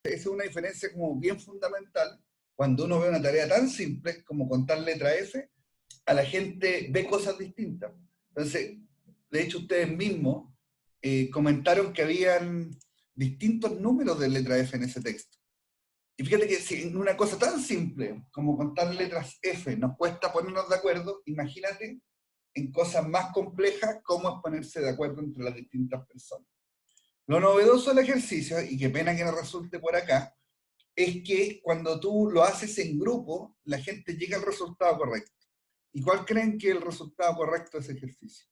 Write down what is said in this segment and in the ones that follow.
Esa es una diferencia como bien fundamental. Cuando uno ve una tarea tan simple como contar letra F, a la gente ve cosas distintas. Entonces, de hecho, ustedes mismos comentaron que habían distintos números de letra F en ese texto. Y fíjate que si en una cosa tan simple como contar letras F nos cuesta ponernos de acuerdo, imagínate en cosas más complejas cómo es ponerse de acuerdo entre las distintas personas. Lo novedoso del ejercicio, y qué pena que no resulte por acá, es que cuando tú lo haces en grupo, la gente llega al resultado correcto. ¿Y cuál creen que es el resultado correcto de ese ejercicio?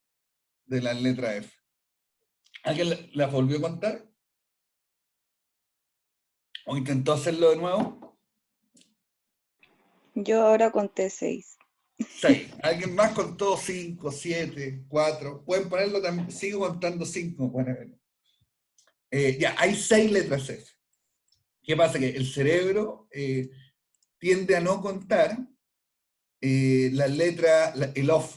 De la letra F. ¿Alguien la volvió a contar? ¿O intentó hacerlo de nuevo? Yo ahora conté 6. 6. ¿Alguien más contó 5, 7, 4? Pueden ponerlo también, sigo contando 5. Bueno, ya, hay 6 letras F. ¿Qué pasa? Que el cerebro tiende a no contar las letras, el off.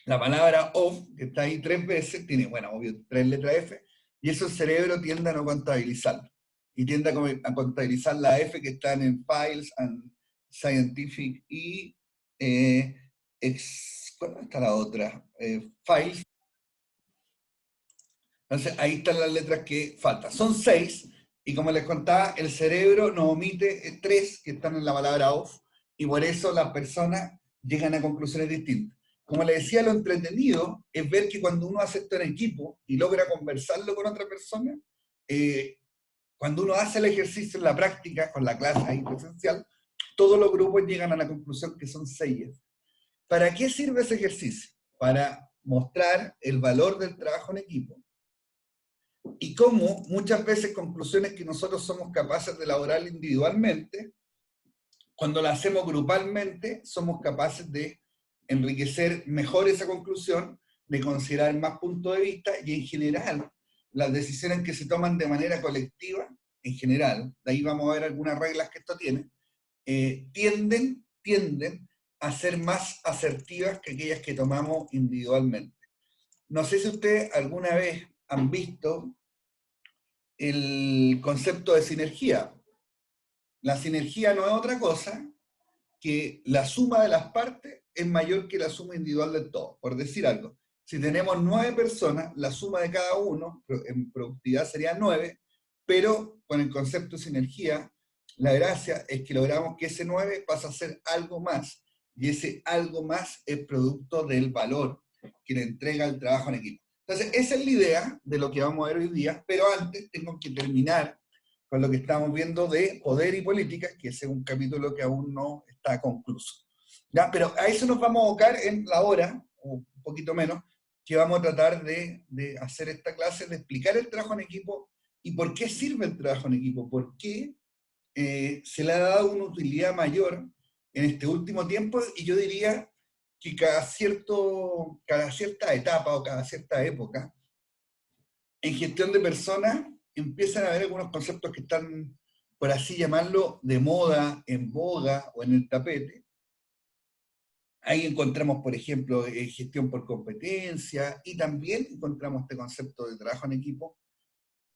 La palabra off, que está ahí 3 veces, tiene, bueno, obvio, 3 letras F, y eso el cerebro tiende a no contabilizarlo. Y tiende a contabilizar la F que están en Files and Scientific y ¿cuál está la otra? Files. Entonces ahí están las letras que faltan. Son 6, y como les contaba, el cerebro nos omite 3 que están en la palabra off, y por eso las personas llegan a conclusiones distintas. Como les decía, lo entretenido es ver que cuando uno hace esto en equipo y logra conversarlo con otra persona, cuando uno hace el ejercicio en la práctica, con la clase ahí presencial, todos los grupos llegan a la conclusión que son 6. ¿Para qué sirve ese ejercicio? Para mostrar el valor del trabajo en equipo, y cómo muchas veces conclusiones que nosotros somos capaces de elaborar individualmente, cuando la hacemos grupalmente, somos capaces de enriquecer mejor esa conclusión, de considerar más puntos de vista, y en general, las decisiones que se toman de manera colectiva, en general, de ahí vamos a ver algunas reglas que esto tiene, tienden a ser más asertivas que aquellas que tomamos individualmente. No sé si ustedes alguna vez han visto el concepto de sinergia. La sinergia no es otra cosa que la suma de las partes es mayor que la suma individual de todos. Por decir algo, si tenemos 9 personas, la suma de cada uno en productividad sería 9, pero con el concepto de sinergia, la gracia es que logramos que ese 9 pase a ser algo más, y ese algo más es producto del valor que le entrega el trabajo en equipo. Entonces, esa es la idea de lo que vamos a ver hoy día, pero antes tengo que terminar con lo que estamos viendo de poder y política, que ese es un capítulo que aún no está concluso. ¿Ya? Pero a eso nos vamos a abocar en la hora, o un poquito menos, que vamos a tratar de hacer esta clase, de explicar el trabajo en equipo y por qué sirve el trabajo en equipo, por qué se le ha dado una utilidad mayor en este último tiempo, y yo diría que cada cierta etapa o cada cierta época, en gestión de personas, empiezan a haber algunos conceptos que están, por así llamarlo, de moda, en boga o en el tapete. Ahí encontramos, por ejemplo, gestión por competencia, y también encontramos este concepto de trabajo en equipo.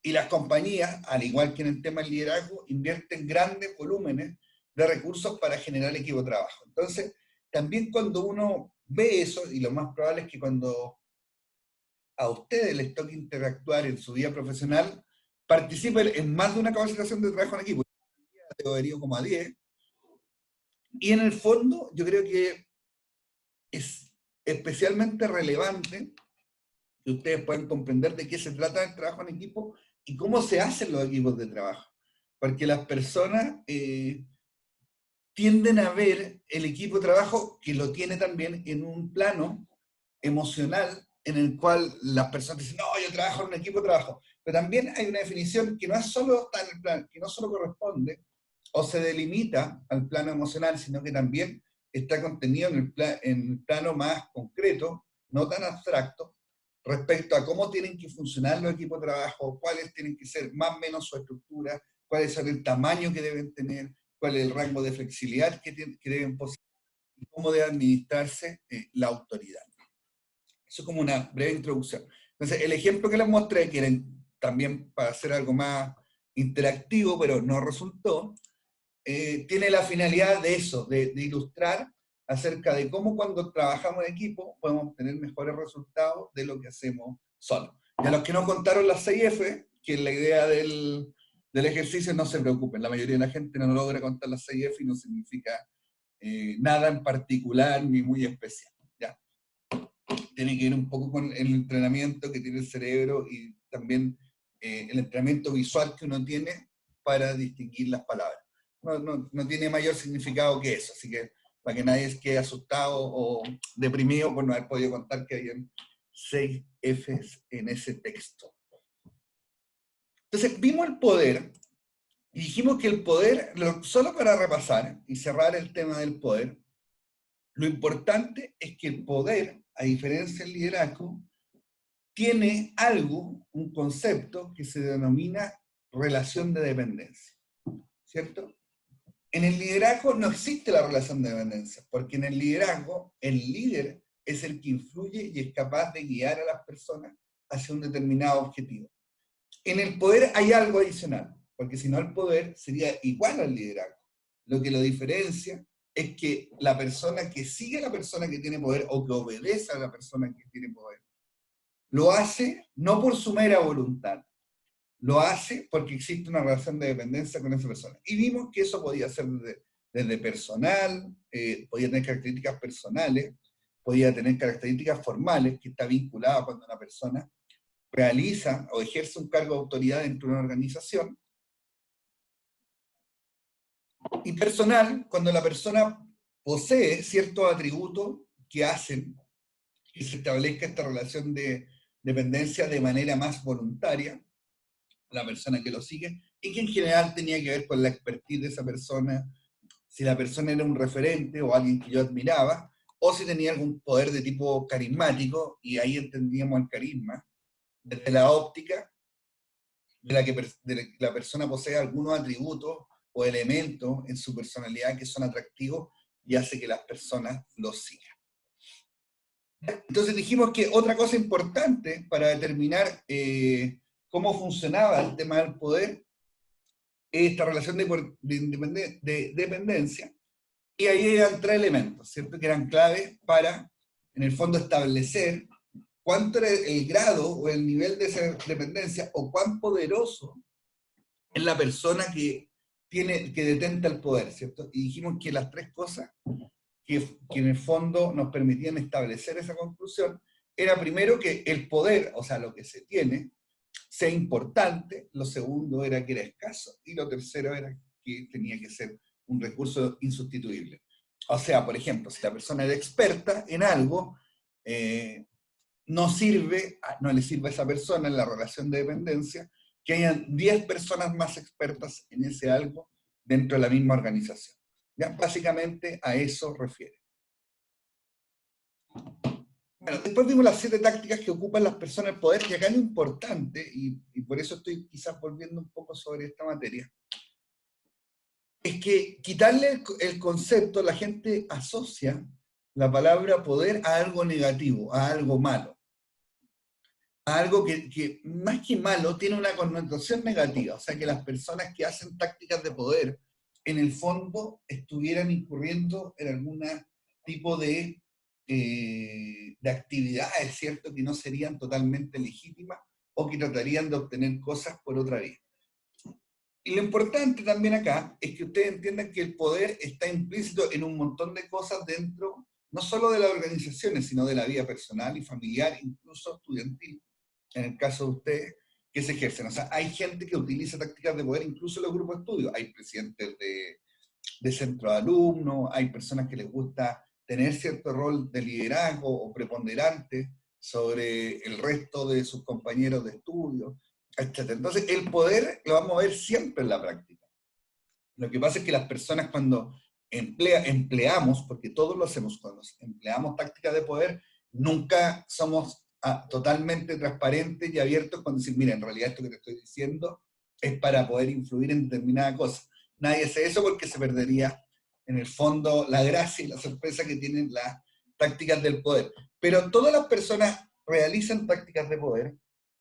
Y las compañías, al igual que en el tema del liderazgo, invierten grandes volúmenes de recursos para generar equipo de trabajo. Entonces, también cuando uno ve eso, y lo más probable es que cuando a ustedes les toque interactuar en su vida profesional, participen en más de una capacitación de trabajo en equipo. Yo debería como a 10. Y en el fondo, yo creo que es especialmente relevante que ustedes puedan comprender de qué se trata el trabajo en equipo y cómo se hacen los equipos de trabajo. Porque las personas tienden a ver el equipo de trabajo, que lo tiene también en un plano emocional, en el cual las personas dicen, no, yo trabajo en un equipo de trabajo. Pero también hay una definición que no es solo está en el plan, que no solo corresponde o se delimita al plano emocional, sino que también está contenido en el plano más concreto, no tan abstracto, respecto a cómo tienen que funcionar los equipos de trabajo, cuáles tienen que ser más o menos su estructura, cuál es el tamaño que deben tener, cuál es el rango de flexibilidad que deben poseer, y cómo debe administrarse la autoridad. Eso es como una breve introducción. Entonces, el ejemplo que les mostré, que era también para hacer algo más interactivo, pero no resultó, tiene la finalidad de eso, de ilustrar acerca de cómo cuando trabajamos en equipo podemos obtener mejores resultados de lo que hacemos solos. Y a los que no contaron las 6F, que es la idea del ejercicio, no se preocupen, la mayoría de la gente no logra contar las 6F y no significa nada en particular ni muy especial. ¿Ya? Tiene que ver un poco con el entrenamiento que tiene el cerebro y también el entrenamiento visual que uno tiene para distinguir las palabras. No tiene mayor significado que eso, así que para que nadie quede asustado o deprimido por no haber podido contar que habían 6 Fs en ese texto. Entonces, vimos el poder y dijimos que el poder, solo para repasar y cerrar el tema del poder, lo importante es que el poder, a diferencia del liderazgo, tiene algo, un concepto que se denomina relación de dependencia, ¿cierto? En el liderazgo no existe la relación de dependencia, porque en el liderazgo el líder es el que influye y es capaz de guiar a las personas hacia un determinado objetivo. En el poder hay algo adicional, porque si no el poder sería igual al liderazgo. Lo que lo diferencia es que la persona que sigue a la persona que tiene poder o que obedece a la persona que tiene poder, lo hace no por su mera voluntad, lo hace porque existe una relación de dependencia con esa persona. Y vimos que eso podía ser desde personal, podía tener características personales, podía tener características formales, que está vinculada cuando una persona realiza o ejerce un cargo de autoridad dentro de una organización, y personal, cuando la persona posee ciertos atributos que hacen que se establezca esta relación de dependencia de manera más voluntaria, la persona que lo sigue, y que en general tenía que ver con la expertise de esa persona, si la persona era un referente o alguien que yo admiraba, o si tenía algún poder de tipo carismático, y ahí entendíamos el carisma, desde la óptica de que la persona posee algunos atributos o elementos en su personalidad que son atractivos y hace que las personas lo sigan. Entonces dijimos que otra cosa importante para determinar cómo funcionaba el tema del poder es esta relación de dependencia, y ahí eran 3 elementos, ¿cierto? Que eran claves para, en el fondo, establecer cuánto era el grado o el nivel de esa dependencia o cuán poderoso es la persona que detenta el poder, ¿cierto? Y dijimos que las 3 cosas que en el fondo nos permitían establecer esa conclusión era primero que el poder, o sea, lo que se tiene, sea importante, lo segundo era que era escaso, y lo tercero era que tenía que ser un recurso insustituible. O sea, por ejemplo, si la persona era experta en algo, no le sirve a esa persona en la relación de dependencia que hayan 10 personas más expertas en ese algo dentro de la misma organización. ¿Ya? Básicamente a eso refiere. Bueno, después vimos las 7 tácticas que ocupan las personas el poder, y acá lo importante, y por eso estoy quizás volviendo un poco sobre esta materia, es que quitarle el concepto, la gente asocia la palabra poder a algo negativo, a algo malo. A algo que más que malo tiene una connotación negativa, o sea que las personas que hacen tácticas de poder en el fondo estuvieran incurriendo en algún tipo de actividades, ¿cierto? Que no serían totalmente legítimas o que tratarían de obtener cosas por otra vía. Y lo importante también acá es que ustedes entiendan que el poder está implícito en un montón de cosas dentro, no solo de las organizaciones, sino de la vida personal y familiar, incluso estudiantil, en el caso de ustedes, que se ejercen. O sea, hay gente que utiliza tácticas de poder incluso en los grupos de estudio. Hay presidentes de centro de alumnos, hay personas que les gusta tener cierto rol de liderazgo o preponderante sobre el resto de sus compañeros de estudio, etc. Entonces, el poder lo vamos a ver siempre en la práctica. Lo que pasa es que las personas cuando empleamos, porque todos lo hacemos cuando empleamos tácticas de poder, nunca somos totalmente transparentes y abiertos cuando decir, mira, en realidad esto que te estoy diciendo es para poder influir en determinada cosa. Nadie hace eso porque se perdería, en el fondo, la gracia y la sorpresa que tienen las tácticas del poder. Pero todas las personas realizan tácticas de poder,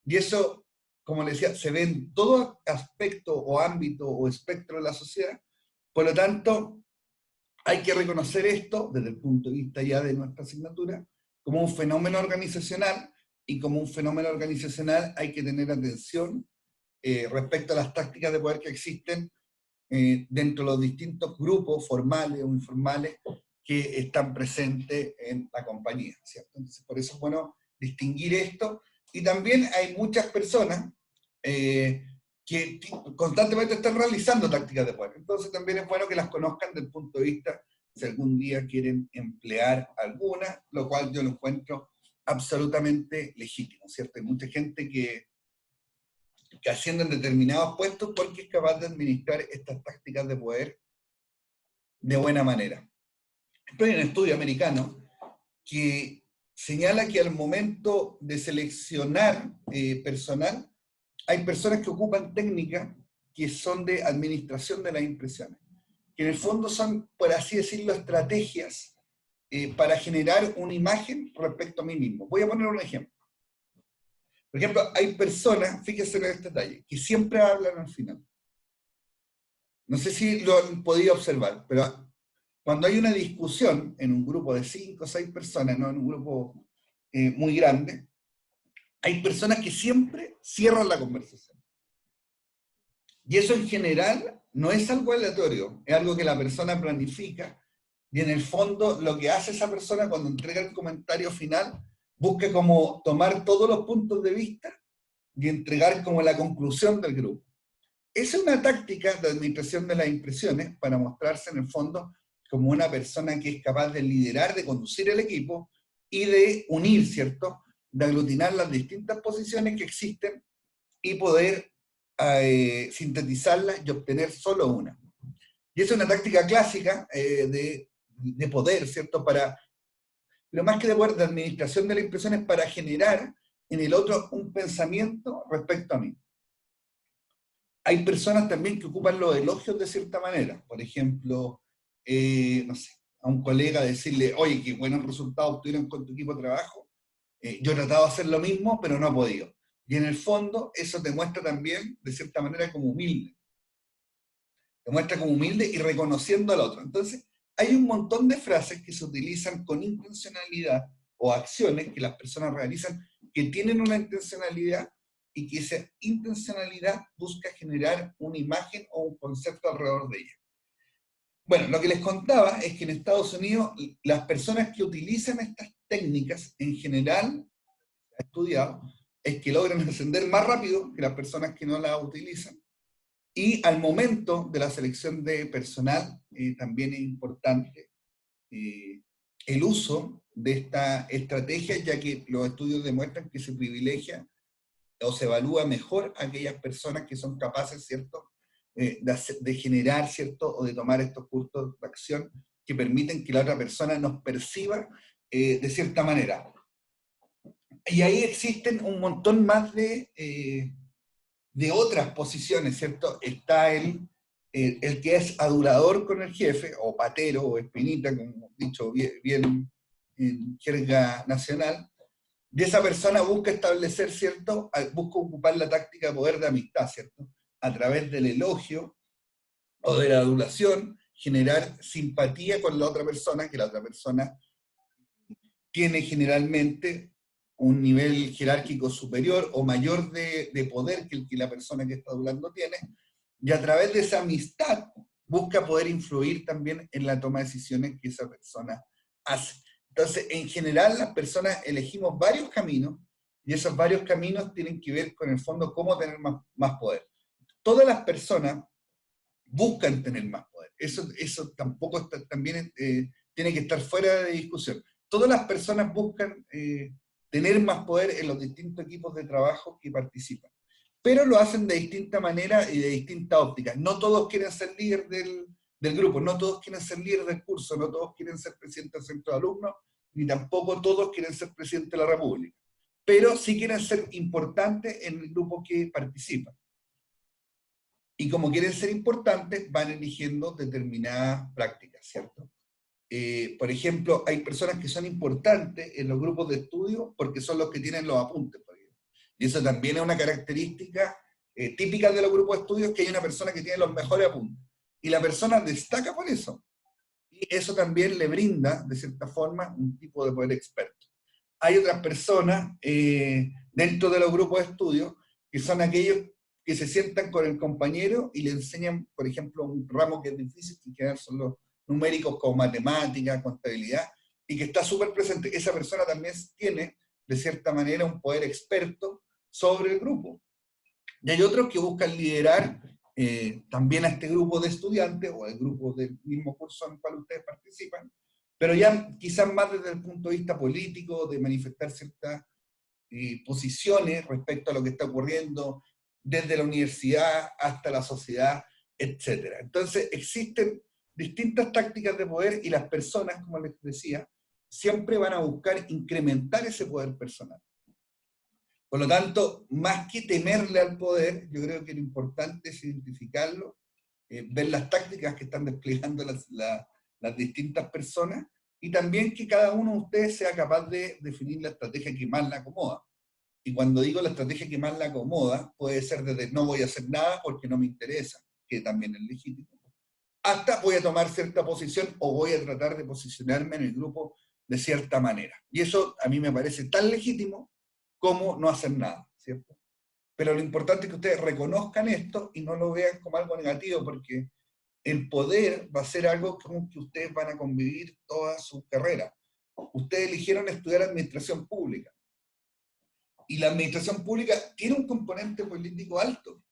y eso como les decía, se ve en todo aspecto o ámbito o espectro de la sociedad. Por lo tanto, hay que reconocer esto desde el punto de vista ya de nuestra asignatura como un fenómeno organizacional, y como un fenómeno organizacional hay que tener atención respecto a las tácticas de poder que existen dentro de los distintos grupos formales o informales que están presentes en la compañía, ¿cierto? Entonces, por eso es bueno distinguir esto. Y también hay muchas personas que constantemente están realizando tácticas de poder. Entonces también es bueno que las conozcan desde el punto de vista, si algún día quieren emplear alguna, lo cual yo lo encuentro absolutamente legítimo, ¿cierto? Hay mucha gente que ascienden determinados puestos porque es capaz de administrar estas tácticas de poder de buena manera. Hay un estudio americano que señala que al momento de seleccionar personal, hay personas que ocupan técnicas que son de administración de las impresiones, que en el fondo son, por así decirlo, estrategias para generar una imagen respecto a mí mismo. Voy a poner un ejemplo. Por ejemplo, hay personas, fíjense en este detalle, que siempre hablan al final. No sé si lo han podido observar, pero cuando hay una discusión en un grupo de 5 o 6 personas, no en un grupo muy grande, hay personas que siempre cierran la conversación. Y eso en general no es algo aleatorio, es algo que la persona planifica, y en el fondo lo que hace esa persona cuando entrega el comentario final, busca como tomar todos los puntos de vista y entregar como la conclusión del grupo. Esa es una táctica de administración de las impresiones para mostrarse en el fondo como una persona que es capaz de liderar, de conducir el equipo y de unir, ¿cierto? De aglutinar las distintas posiciones que existen y poder sintetizarlas y obtener solo una. Y esa es una táctica clásica de poder, ¿cierto? Pero más que de poder, de administración de las impresiones para generar en el otro un pensamiento respecto a mí. Hay personas también que ocupan los elogios de cierta manera. Por ejemplo, no sé, a un colega decirle, oye, qué buenos resultados obtuvieron con tu equipo de trabajo. Yo he tratado de hacer lo mismo, pero no he podido. Y en el fondo, eso te muestra también, de cierta manera, como humilde. Te muestra como humilde y reconociendo al otro. Entonces, hay un montón de frases que se utilizan con intencionalidad o acciones que las personas realizan que tienen una intencionalidad y que esa intencionalidad busca generar una imagen o un concepto alrededor de ella. Bueno, lo que les contaba es que en Estados Unidos las personas que utilizan estas técnicas en general, he estudiado, es que logran ascender más rápido que las personas que no las utilizan. Y al momento de la selección de personal, también es importante el uso de esta estrategia, ya que los estudios demuestran que se privilegia o se evalúa mejor a aquellas personas que son capaces, ¿cierto?, de generar, ¿cierto?, o de tomar estos cursos de acción que permiten que la otra persona nos perciba de cierta manera. Y ahí existen un montón más de otras posiciones, ¿cierto? Está el que es adulador con el jefe, o patero, o espinita, como dicho bien en jerga nacional. Y esa persona busca establecer, ¿cierto? Busca ocupar la táctica de poder de amistad, ¿cierto? A través del elogio o de la adulación, generar simpatía con la otra persona, que la otra persona tiene generalmente un nivel jerárquico superior o mayor de poder que el que la persona que está adulando tiene, y a través de esa amistad busca poder influir también en la toma de decisiones que esa persona hace. Entonces, en general, las personas elegimos varios caminos, y esos varios caminos tienen que ver con el fondo cómo tener más poder. Todas las personas buscan tener más poder. Eso tampoco también tiene que estar fuera de discusión. Todas las personas buscan tener más poder en los distintos equipos de trabajo que participan, pero lo hacen de distinta manera y de distinta óptica. No todos quieren ser líder del grupo, no todos quieren ser líder del curso, no todos quieren ser presidente del centro de alumnos, ni tampoco todos quieren ser presidente de la República, pero sí quieren ser importantes en el grupo que participa. Y como quieren ser importantes, van eligiendo determinadas prácticas, ¿cierto? Por ejemplo, hay personas que son importantes en los grupos de estudio porque son los que tienen los apuntes, por ejemplo. Y eso también es una característica típica de los grupos de estudios, que hay una persona que tiene los mejores apuntes. Y la persona destaca por eso. Y eso también le brinda, de cierta forma, un tipo de poder experto. Hay otras personas dentro de los grupos de estudio que son aquellos que se sientan con el compañero y le enseñan, por ejemplo, un ramo que es difícil, que en general son los numéricos como matemática, contabilidad, y que está súper presente. Esa persona también tiene, de cierta manera, un poder experto sobre el grupo. Y hay otros que buscan liderar también a este grupo de estudiantes, o al grupo del mismo curso en el cual ustedes participan, pero ya quizás más desde el punto de vista político, de manifestar ciertas posiciones respecto a lo que está ocurriendo desde la universidad hasta la sociedad, etc. Entonces existen distintas tácticas de poder y las personas, como les decía, siempre van a buscar incrementar ese poder personal. Por lo tanto, más que temerle al poder, yo creo que lo importante es identificarlo, ver las tácticas que están desplegando las distintas personas, y también que cada uno de ustedes sea capaz de definir la estrategia que más le acomoda. Y cuando digo la estrategia que más le acomoda, puede ser desde no voy a hacer nada porque no me interesa, que también es legítimo, hasta voy a tomar cierta posición o voy a tratar de posicionarme en el grupo de cierta manera. Y eso a mí me parece tan legítimo como no hacer nada, ¿cierto? Pero lo importante es que ustedes reconozcan esto y no lo vean como algo negativo, porque el poder va a ser algo con que ustedes van a convivir toda su carrera. Ustedes eligieron estudiar administración pública, y la administración pública tiene un componente político alto.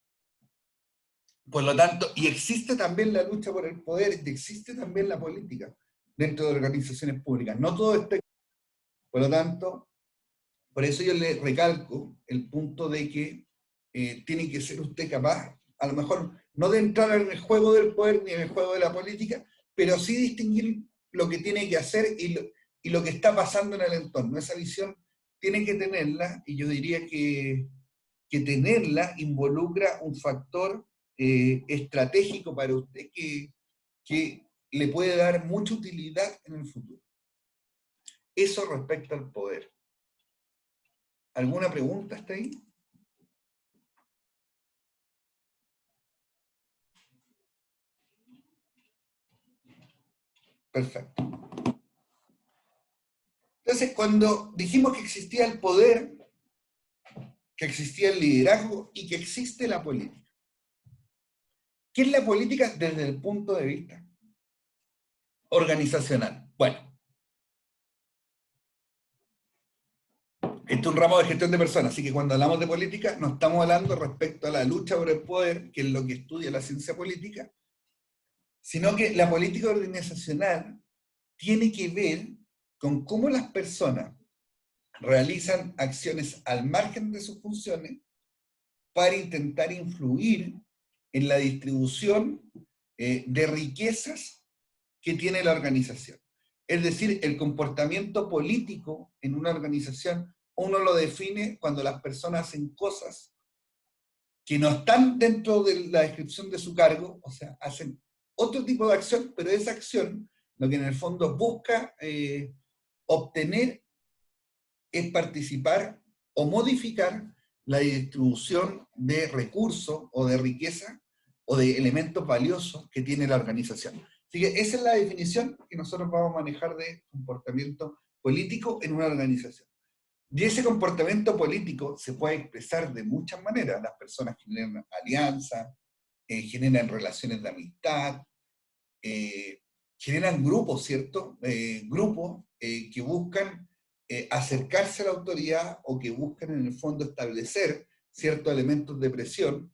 Por lo tanto, y existe también la lucha por el poder, y existe también la política dentro de organizaciones públicas. No todo está. Por lo tanto, por eso yo le recalco el punto de que tiene que ser usted capaz, a lo mejor, no de entrar en el juego del poder ni en el juego de la política, pero sí distinguir lo que tiene que hacer y lo que está pasando en el entorno. Esa visión tiene que tenerla, y yo diría que tenerla involucra un factor estratégico para usted que le puede dar mucha utilidad en el futuro. Eso respecto al poder. ¿Alguna pregunta hasta ahí? Perfecto. Entonces, cuando dijimos que existía el poder, que existía el liderazgo y que existe la política. ¿Qué es la política desde el punto de vista organizacional? Bueno, este es un ramo de gestión de personas, así que cuando hablamos de política no estamos hablando respecto a la lucha por el poder, que es lo que estudia la ciencia política, sino que la política organizacional tiene que ver con cómo las personas realizan acciones al margen de sus funciones para intentar influir en la distribución de riquezas que tiene la organización. Es decir, el comportamiento político en una organización, uno lo define cuando las personas hacen cosas que no están dentro de la descripción de su cargo, o sea, hacen otro tipo de acción, pero esa acción lo que en el fondo busca obtener es participar o modificar la distribución de recursos o de riqueza o de elementos valiosos que tiene la organización. Así que esa es la definición que nosotros vamos a manejar de comportamiento político en una organización. Y ese comportamiento político se puede expresar de muchas maneras. Las personas generan alianzas, generan relaciones de amistad, generan grupos, ¿cierto? Grupos que buscan acercarse a la autoridad o que buscan en el fondo establecer ciertos elementos de presión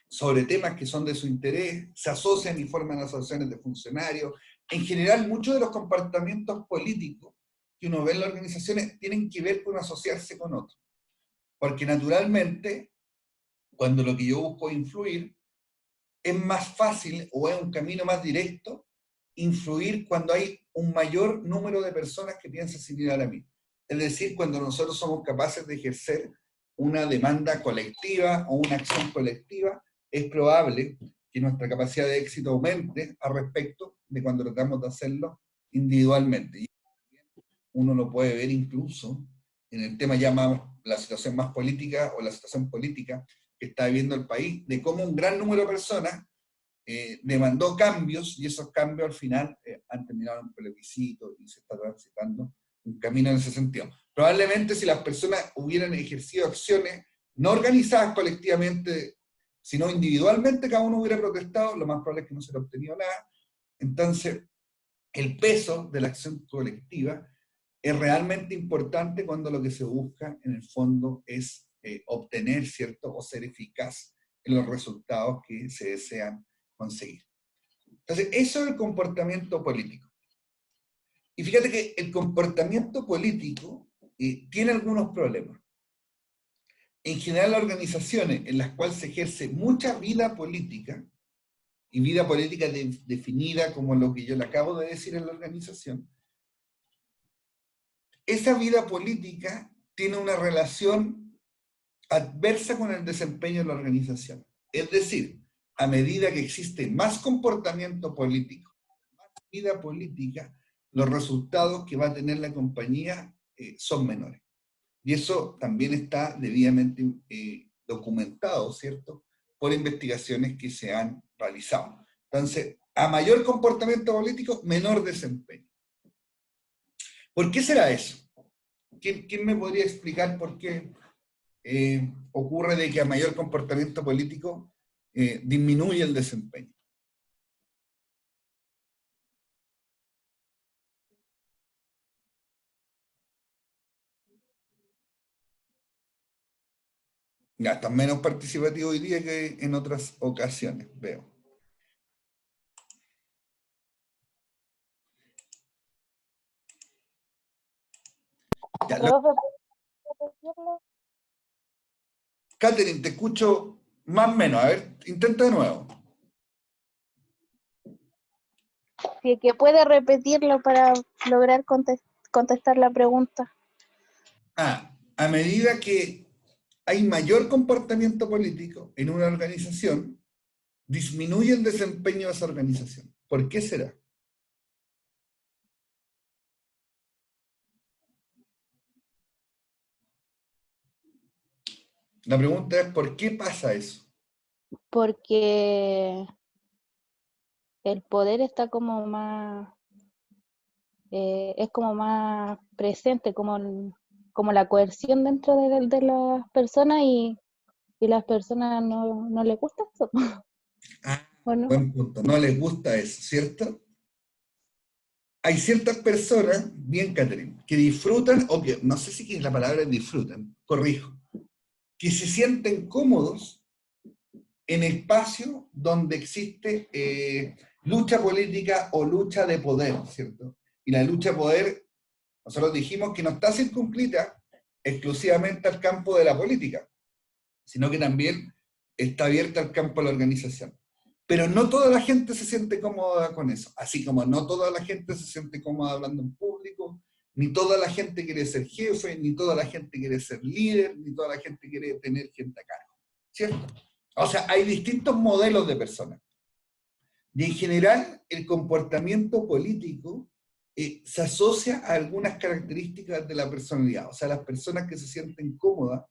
sobre temas que son de su interés, se asocian y forman asociaciones de funcionarios. En general, muchos de los comportamientos políticos que uno ve en las organizaciones tienen que ver con asociarse con otros. Porque naturalmente, cuando lo que yo busco es influir, es más fácil o es un camino más directo influir cuando hay un mayor número de personas que piensan similar a mí. Es decir, cuando nosotros somos capaces de ejercer una demanda colectiva o una acción colectiva, es probable que nuestra capacidad de éxito aumente al respecto de cuando tratamos de hacerlo individualmente. Y uno lo puede ver incluso en el tema ya más la situación más política o la situación política que está viviendo el país, de cómo un gran número de personas demandó cambios, y esos cambios al final han terminado en un plebiscito y se está transitando un camino en ese sentido. Probablemente si las personas hubieran ejercido acciones no organizadas colectivamente, sino individualmente, cada uno hubiera protestado, lo más probable es que no se hubiera obtenido nada. Entonces, el peso de la acción colectiva es realmente importante cuando lo que se busca en el fondo es obtener, ¿cierto?, o ser eficaz en los resultados que se desean conseguir. Entonces, eso es el comportamiento político. Y fíjate que el comportamiento político tiene algunos problemas. En general, las organizaciones en las cuales se ejerce mucha vida política, y vida política definida como lo que yo le acabo de decir en la organización, esa vida política tiene una relación adversa con el desempeño de la organización. Es decir, a medida que existe más comportamiento político, más vida política, los resultados que va a tener la compañía son menores. Y eso también está debidamente documentado, ¿cierto?, por investigaciones que se han realizado. Entonces, a mayor comportamiento político, menor desempeño. ¿Por qué será eso? ¿Quién me podría explicar por qué ocurre de que a mayor comportamiento político disminuye el desempeño? Ya, está menos participativo hoy día que en otras ocasiones, veo. Ya, Catherine, te escucho más o menos. A ver, intenta de nuevo. Si que puede repetirlo para lograr contestar la pregunta. A medida que hay mayor comportamiento político en una organización, disminuye el desempeño de esa organización. ¿Por qué será? La pregunta es, ¿por qué pasa eso? Porque el poder está como más, es como más presente, como la coerción dentro de las personas y las personas no les gusta eso. Ah, Bueno, buen punto. No les gusta eso, ¿cierto? Hay ciertas personas, bien, Catherine, que disfrutan, o que, no sé si es la palabra disfrutan, corrijo, que se sienten cómodos en espacios donde existe lucha política o lucha de poder, ¿cierto? Y la lucha de poder, nosotros dijimos que no está circunscrita exclusivamente al campo de la política, sino que también está abierta al campo de la organización. Pero no toda la gente se siente cómoda con eso, así como no toda la gente se siente cómoda hablando en público, ni toda la gente quiere ser jefe, ni toda la gente quiere ser líder, ni toda la gente quiere tener gente a cargo, ¿cierto? O sea, hay distintos modelos de personas. Y en general, el comportamiento político se asocia a algunas características de la personalidad. O sea, las personas que se sienten cómodas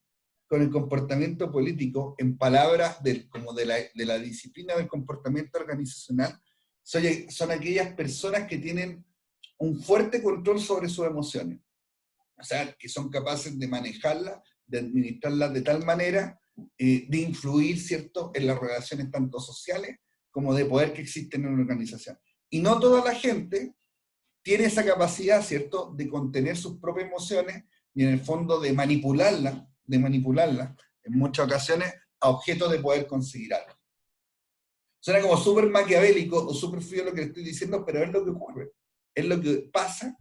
con el comportamiento político, en palabras como de la disciplina del comportamiento organizacional, son aquellas personas que tienen un fuerte control sobre sus emociones. O sea, que son capaces de manejarlas, de administrarlas de tal manera, de influir, ¿cierto?, en las relaciones tanto sociales como de poder que existen en una organización. Y no toda la gente tiene esa capacidad, ¿cierto?, de contener sus propias emociones y en el fondo de manipularlas en muchas ocasiones a objeto de poder conseguir algo. Suena como súper maquiavélico o súper frío lo que le estoy diciendo, pero es lo que ocurre. Es lo que pasa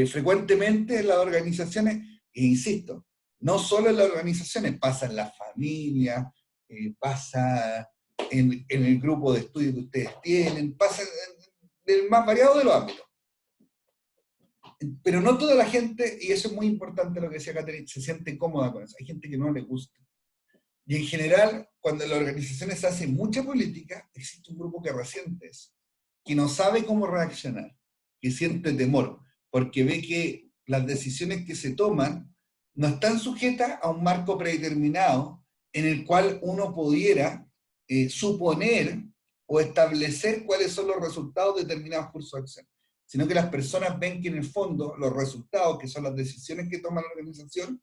frecuentemente en las organizaciones, e insisto, no solo en las organizaciones, pasa en la familia, pasa en el grupo de estudio que ustedes tienen, pasa en el más variado de los ámbitos. Pero no toda la gente, y eso es muy importante lo que decía Catherine, se siente cómoda con eso. Hay gente que no le gusta. Y en general, cuando en las organizaciones se hace mucha política, existe un grupo que resiente eso, que no sabe cómo reaccionar, que siente temor, porque ve que las decisiones que se toman no están sujetas a un marco predeterminado en el cual uno pudiera suponer o establecer cuáles son los resultados de determinados cursos de acción, sino que las personas ven que en el fondo los resultados, que son las decisiones que toma la organización,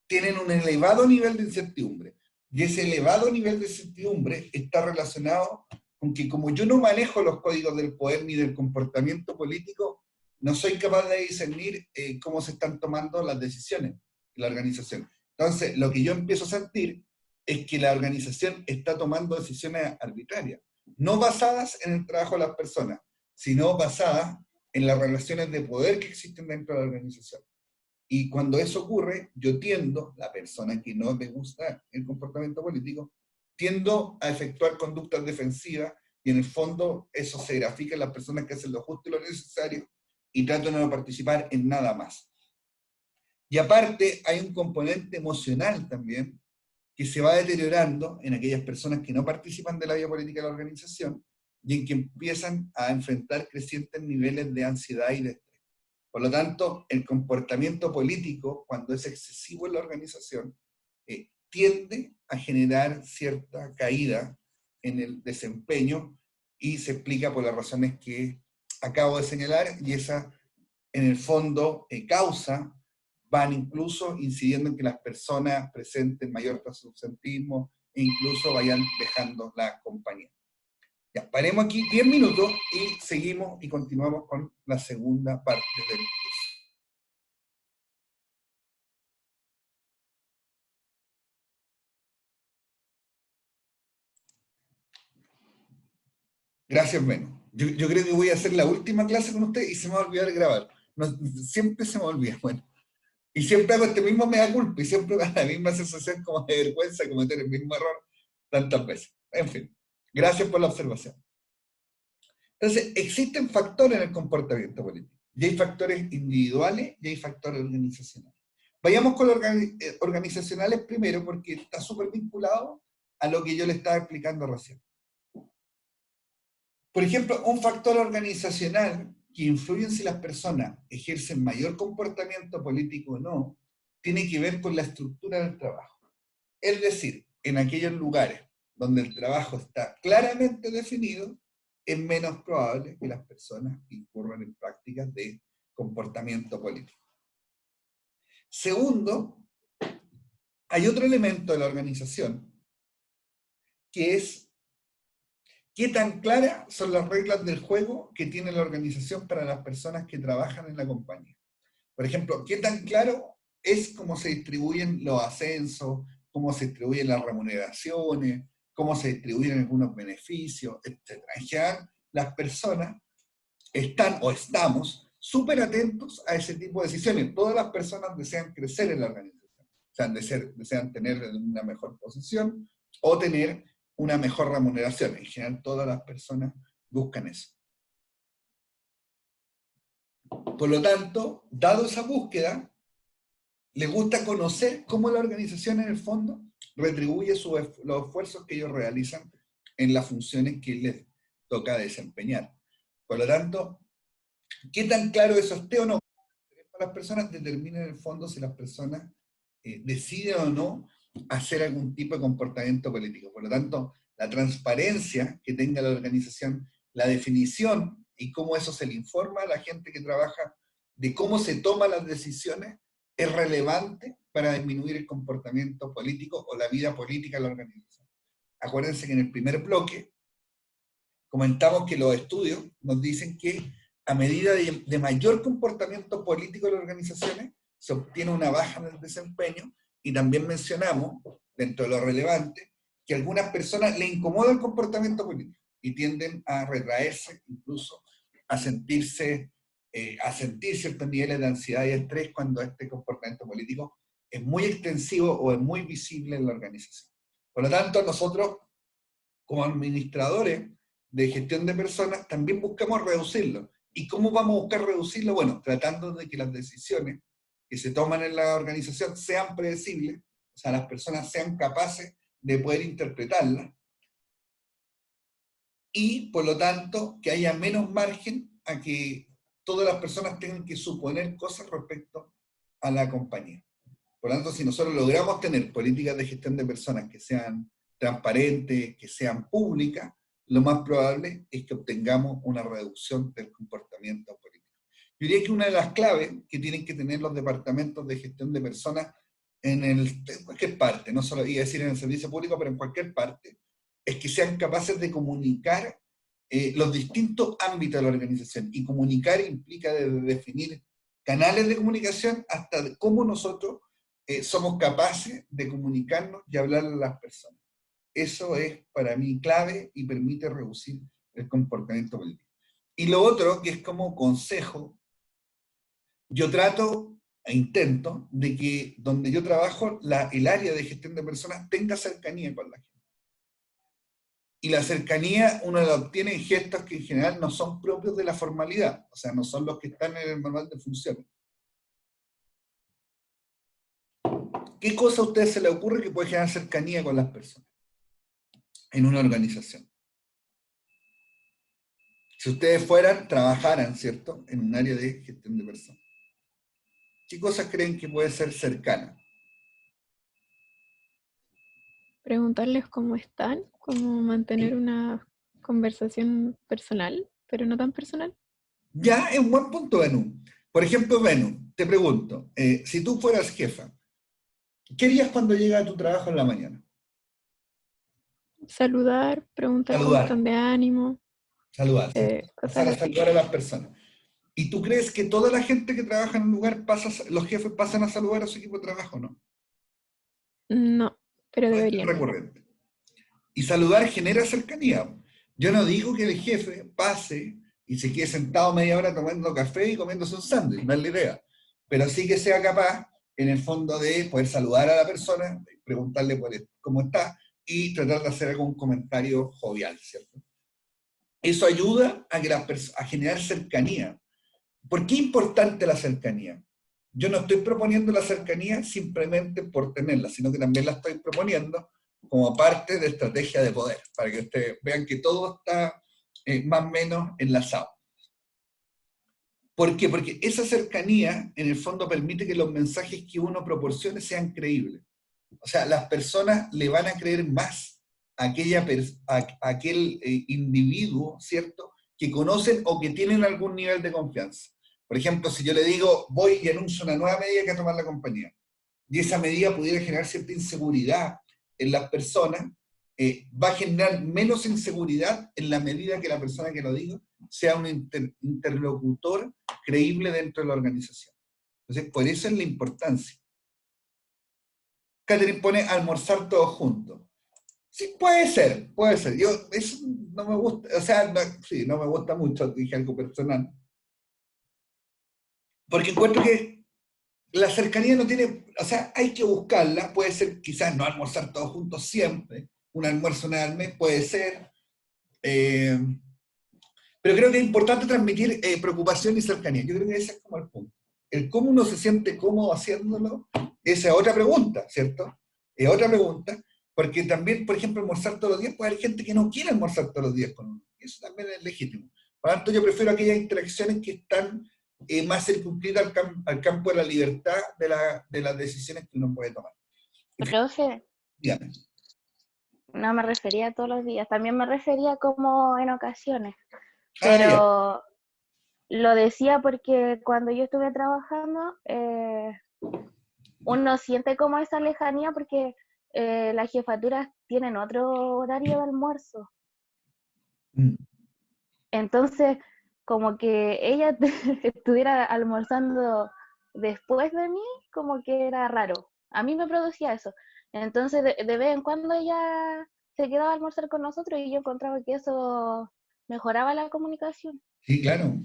tienen un elevado nivel de incertidumbre. Y ese elevado nivel de incertidumbre está relacionado con que como yo no manejo los códigos del poder ni del comportamiento político, no soy capaz de discernir cómo se están tomando las decisiones de la organización. Entonces, lo que yo empiezo a sentir es que la organización está tomando decisiones arbitrarias, no basadas en el trabajo de las personas, sino basadas en las relaciones de poder que existen dentro de la organización. Y cuando eso ocurre, yo tiendo, la persona que no me gusta el comportamiento político, tiendo a efectuar conductas defensivas y en el fondo eso se grafica en las personas que hacen lo justo y lo necesario y tratan de no participar en nada más. Y aparte hay un componente emocional también que se va deteriorando en aquellas personas que no participan de la vida política de la organización y en que empiezan a enfrentar crecientes niveles de ansiedad y de estrés. Por lo tanto, el comportamiento político, cuando es excesivo en la organización, tiende a generar cierta caída en el desempeño y se explica por las razones que acabo de señalar y esa, en el fondo, causa van incluso incidiendo en que las personas presenten mayor absentismo e incluso vayan dejando la compañía. Ya, paremos aquí 10 minutos y seguimos y continuamos con la segunda parte del curso. Gracias, Beno. Yo creo que voy a hacer la última clase con usted y se me va a olvidar grabar. No, siempre se me olvida. Bueno, y siempre hago este mismo mea culpa y siempre da la misma sensación como de vergüenza cometer el mismo error tantas veces. En fin, gracias por la observación. Entonces, existen factores en el comportamiento político. Y hay factores individuales y hay factores organizacionales. Vayamos con los organizacionales primero porque está súper vinculado a lo que yo le estaba explicando recién. Por ejemplo, un factor organizacional que influye en si las personas ejercen mayor comportamiento político o no, tiene que ver con la estructura del trabajo. Es decir, en aquellos lugares donde el trabajo está claramente definido, es menos probable que las personas incurran en prácticas de comportamiento político. Segundo, hay otro elemento de la organización, que es qué tan claras son las reglas del juego que tiene la organización para las personas que trabajan en la compañía. Por ejemplo, qué tan claro es cómo se distribuyen los ascensos, cómo se distribuyen las remuneraciones, cómo se distribuyen algunos beneficios, etc. En general, las personas están o estamos súper atentos a ese tipo de decisiones. Todas las personas desean crecer en la organización, desean tener una mejor posición o tener una mejor remuneración. En general, todas las personas buscan eso. Por lo tanto, dado esa búsqueda, les gusta conocer cómo la organización en el fondo retribuye los esfuerzos que ellos realizan en las funciones que les toca desempeñar. Por lo tanto, ¿qué tan claro eso esté o no para las personas? Determina en el fondo si las personas deciden o no hacer algún tipo de comportamiento político. Por lo tanto, la transparencia que tenga la organización, la definición y cómo eso se le informa a la gente que trabaja de cómo se toman las decisiones, es relevante para disminuir el comportamiento político o la vida política de la organización. Acuérdense que en el primer bloque comentamos que los estudios nos dicen que a medida de mayor comportamiento político de las organizaciones, se obtiene una baja en el desempeño, y también mencionamos, dentro de lo relevante, que a algunas personas les incomoda el comportamiento político y tienden a retraerse, incluso a sentir ciertos niveles de ansiedad y estrés cuando este comportamiento político es muy extensivo o es muy visible en la organización. Por lo tanto, nosotros, como administradores de gestión de personas, también buscamos reducirlo. ¿Y cómo vamos a buscar reducirlo? Bueno, tratando de que las decisiones que se toman en la organización sean predecibles, o sea, las personas sean capaces de poder interpretarlas, y por lo tanto que haya menos margen a que todas las personas tengan que suponer cosas respecto a la compañía. Por lo tanto, si nosotros logramos tener políticas de gestión de personas que sean transparentes, que sean públicas, lo más probable es que obtengamos una reducción del comportamiento político. Yo diría que una de las claves que tienen que tener los departamentos de gestión de personas en cualquier parte, no solo iba a decir en el servicio público, pero en cualquier parte, es que sean capaces de comunicar los distintos ámbitos de la organización. Y comunicar implica desde definir canales de comunicación hasta de cómo nosotros somos capaces de comunicarnos y hablarle a las personas. Eso es para mí clave y permite reducir el comportamiento político. Y lo otro, que es como consejo, yo trato e intento de que donde yo trabajo, el área de gestión de personas tenga cercanía con la gente. Y la cercanía uno la obtiene en gestos que en general no son propios de la formalidad, o sea, no son los que están en el manual de funciones. ¿Qué cosa a usted se le ocurre que puede generar cercanía con las personas en una organización? Si ustedes trabajaran, ¿cierto?, en un área de gestión de personas, ¿qué cosas creen que puede ser cercana? Preguntarles cómo están, cómo mantener una conversación personal, pero no tan personal. Ya es un buen punto, Benú. Por ejemplo, Benú, te pregunto, si tú fueras jefa, ¿qué harías cuando llega a tu trabajo en la mañana? Saludar, preguntar cómo Saludar, están de ánimo, saludar, ¿cierto? cosas Pasar a así. saludar a las personas. ¿Y tú crees que toda la gente que trabaja en un lugar, los jefes pasan a saludar a su equipo de trabajo, no? No, pero No es tan deberían. recurrente. Y saludar genera cercanía. Yo no digo que el jefe pase y se quede sentado media hora tomando café y comiéndose un sándwich, no es la idea. Pero sí que sea capaz, en el fondo, de poder saludar a la persona, preguntarle cómo está y tratar de hacer algún comentario jovial, ¿cierto? Eso ayuda a generar cercanía. ¿Por qué es importante la cercanía? Yo no estoy proponiendo la cercanía simplemente por tenerla, sino que también la estoy proponiendo como parte de estrategia de poder, para que ustedes vean que todo está más o menos enlazado. ¿Por qué? Porque esa cercanía, en el fondo, permite que los mensajes que uno proporcione sean creíbles. O sea, las personas le van a creer más a aquel individuo, ¿cierto?, que conocen o que tienen algún nivel de confianza. Por ejemplo, si yo le digo, voy y anuncio una nueva medida que va a tomar la compañía, y esa medida pudiera generar cierta inseguridad en las personas, va a generar menos inseguridad en la medida que la persona que lo diga sea un interlocutor creíble dentro de la organización. Entonces, por eso es la importancia. Catherine pone almorzar todos juntos. Sí, puede ser, puede ser. Yo, eso no me gusta, o sea, no, sí, no me gusta mucho, dije algo personal. Porque encuentro que la cercanía no tiene, o sea, hay que buscarla, puede ser quizás no almorzar todos juntos siempre, un almuerzo una vez al mes puede ser, pero creo que es importante transmitir preocupación y cercanía. Yo creo que ese es como el punto. El cómo uno se siente cómodo haciéndolo, esa es otra pregunta, ¿cierto? Es otra pregunta, porque también, por ejemplo, almorzar todos los días, puede haber gente que no quiere almorzar todos los días con uno. Eso también es legítimo. Por lo tanto, yo prefiero aquellas interacciones que están más circunscritas al campo de la libertad de las decisiones que uno puede tomar. Profe, Dígame. no me refería a todos los días, también me refería como en ocasiones, Ah, ya. pero lo decía porque cuando yo estuve trabajando, uno siente como esa lejanía porque las jefaturas tienen otro horario de almuerzo. Mm. Entonces, como que ella estuviera almorzando después de mí, como que era raro. A mí me producía eso. Entonces, de vez en cuando ella se quedaba a almorzar con nosotros y yo encontraba que eso mejoraba la comunicación. Sí, claro.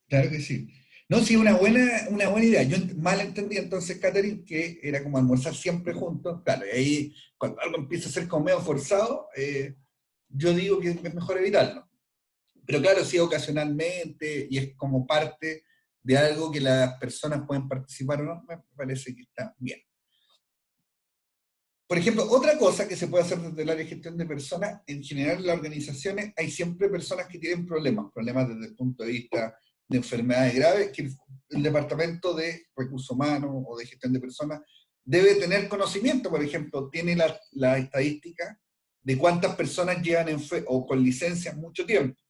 Claro que sí. No, sí, una buena idea. Yo mal entendí entonces, Catherine, que era como almorzar siempre juntos. Claro, y ahí cuando algo empieza a ser como medio forzado, yo digo que es mejor evitarlo. Pero claro, sí, ocasionalmente, y es como parte de algo que las personas pueden participar o no, me parece que está bien. Por ejemplo, otra cosa que se puede hacer desde el área de gestión de personas, en general en las organizaciones hay siempre personas que tienen problemas desde el punto de vista de enfermedades graves, que el departamento de recursos humanos o de gestión de personas debe tener conocimiento, por ejemplo, tiene la estadística de cuántas personas llevan o con licencias mucho tiempo.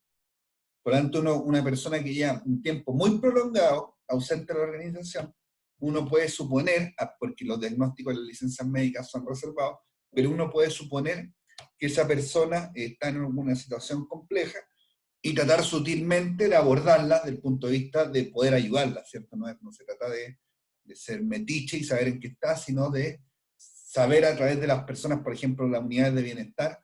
Por lo tanto, una persona que lleva un tiempo muy prolongado, ausente de la organización, uno puede suponer, porque los diagnósticos de las licencias médicas son reservados, pero uno puede suponer que esa persona está en alguna situación compleja y tratar sutilmente de abordarla desde el punto de vista de poder ayudarla, ¿cierto? No se trata de ser metiche y saber en qué está, sino de saber a través de las personas, por ejemplo, las unidades de bienestar,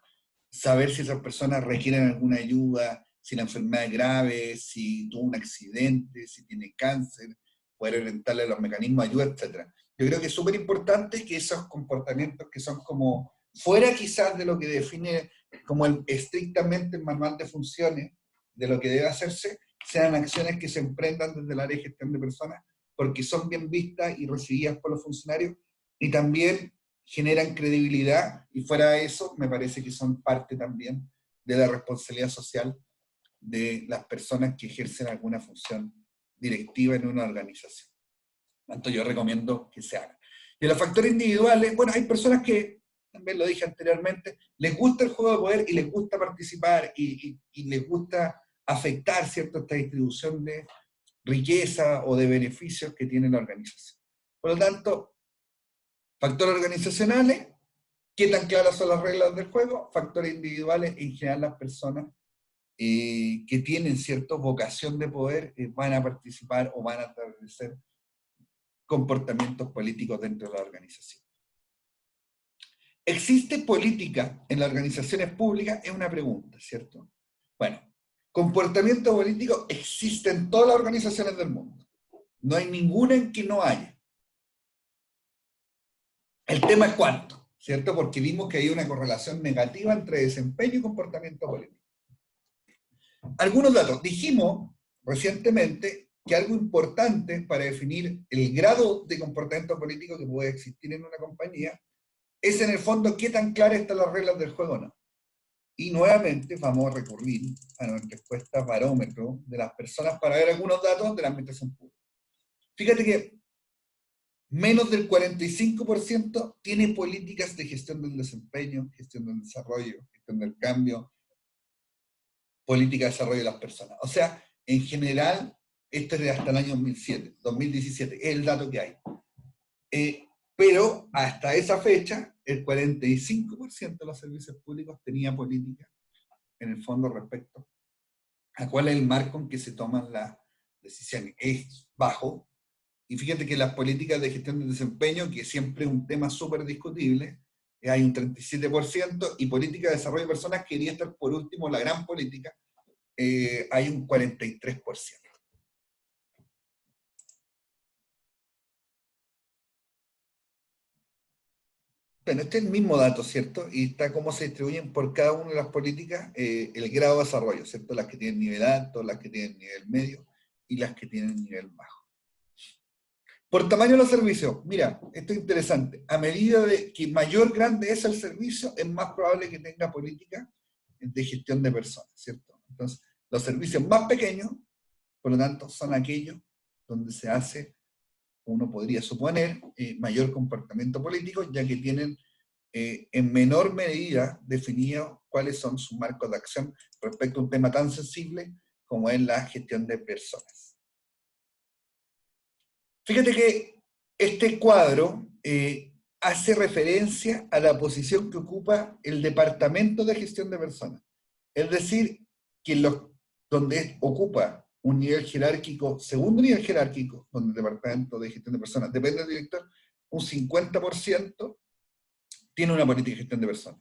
saber si esas personas requieren alguna ayuda, si la enfermedad es grave, si tuvo un accidente, si tiene cáncer, poder orientarle los mecanismos de ayuda, etc. Yo creo que es súper importante que esos comportamientos que son como fuera quizás de lo que define como estrictamente el manual de funciones de lo que debe hacerse, sean acciones que se emprendan desde el área de gestión de personas, porque son bien vistas y recibidas por los funcionarios, y también generan credibilidad, y fuera de eso, me parece que son parte también de la responsabilidad social de las personas que ejercen alguna función directiva en una organización. Por tanto, yo recomiendo que se haga. Y los factores individuales, bueno, hay personas que, también lo dije anteriormente, les gusta el juego de poder y les gusta participar y les gusta afectar, ¿cierto?, esta distribución de riqueza o de beneficios que tiene la organización. Por lo tanto, factores organizacionales, ¿qué tan claras son las reglas del juego? Factores individuales, en general las personas que tienen cierta vocación de poder van a participar o van a establecer comportamientos políticos dentro de la organización. ¿Existe política en las organizaciones públicas? Es una pregunta, ¿cierto? Bueno, comportamiento político existe en todas las organizaciones del mundo. No hay ninguna en que no haya. El tema es cuánto, ¿cierto? Porque vimos que hay una correlación negativa entre desempeño y comportamiento político. Algunos datos. Dijimos recientemente que algo importante para definir el grado de comportamiento político que puede existir en una compañía es en el fondo qué tan claras están las reglas del juego o no. Y nuevamente vamos a recurrir a nuestra encuesta barómetro de las personas para ver algunos datos de la administración pública. Fíjate que menos del 45% tiene políticas de gestión del desempeño, gestión del desarrollo, gestión del cambio, política de desarrollo de las personas. O sea, en general, esto es de hasta el año 2017, es el dato que hay. Pero hasta esa fecha, el 45% de los servicios públicos tenía política, en el fondo, respecto a cuál es el marco en que se toman las decisiones. Es bajo, y fíjate que las políticas de gestión del desempeño, que siempre es un tema súper discutible, hay un 37%, y política de desarrollo de personas, que quería estar por último, la gran política, hay un 43%. Bueno, este es el mismo dato, ¿cierto? Y está cómo se distribuyen por cada una de las políticas el grado de desarrollo, ¿cierto? Las que tienen nivel alto, las que tienen nivel medio y las que tienen nivel bajo. Por tamaño de los servicios, mira, esto es interesante. A medida de que mayor grande es el servicio, es más probable que tenga política de gestión de personas, ¿cierto? Entonces, los servicios más pequeños, por lo tanto, son aquellos donde se hace, uno podría suponer, mayor comportamiento político, ya que tienen en menor medida definido cuáles son sus marcos de acción respecto a un tema tan sensible como es la gestión de personas. Fíjate que este cuadro hace referencia a la posición que ocupa el Departamento de Gestión de Personas. Es decir, que donde ocupa un nivel jerárquico, segundo nivel jerárquico, donde el Departamento de Gestión de Personas depende del director, un 50% tiene una política de gestión de personas.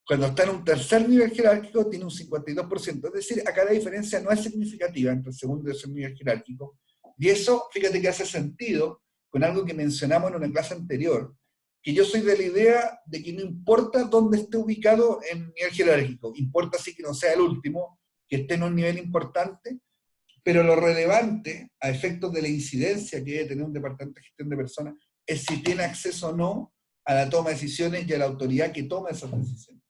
Cuando está en un tercer nivel jerárquico, tiene un 52%. Es decir, acá la diferencia no es significativa entre el segundo y el tercer nivel jerárquico. Y eso, fíjate que hace sentido con algo que mencionamos en una clase anterior, que yo soy de la idea de que no importa dónde esté ubicado en nivel jerárquico, importa sí que no sea el último, que esté en un nivel importante, pero lo relevante, a efectos de la incidencia que debe tener un departamento de gestión de personas, es si tiene acceso o no a la toma de decisiones y a la autoridad que toma esas decisiones.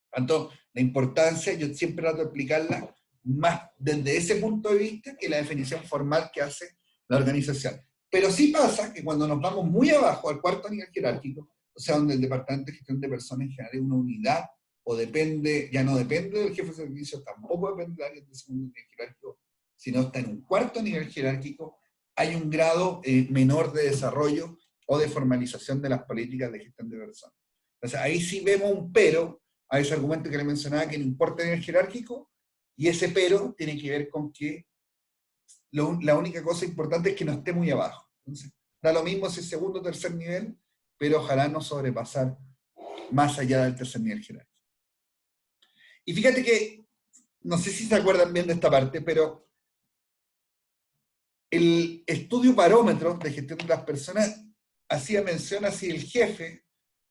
Por tanto, la importancia, yo siempre trato de explicarla más desde ese punto de vista que la definición formal que hace la organización. Pero sí pasa que cuando nos vamos muy abajo, al cuarto nivel jerárquico, o sea, donde el Departamento de Gestión de Personas en general es una unidad, o depende, ya no depende del jefe de servicio, tampoco depende de alguien de segundo nivel jerárquico, sino está en un cuarto nivel jerárquico, hay un grado menor de desarrollo o de formalización de las políticas de gestión de personas. Entonces ahí sí vemos un pero a ese argumento que le mencionaba, que no importa el nivel jerárquico, y ese pero tiene que ver con que la única cosa importante es que no esté muy abajo. Entonces, da lo mismo si es segundo o tercer nivel, pero ojalá no sobrepasar más allá del tercer nivel jerárquico. Y fíjate que, no sé si se acuerdan bien de esta parte, pero el estudio barómetro de gestión de las personas hacía mención a si el jefe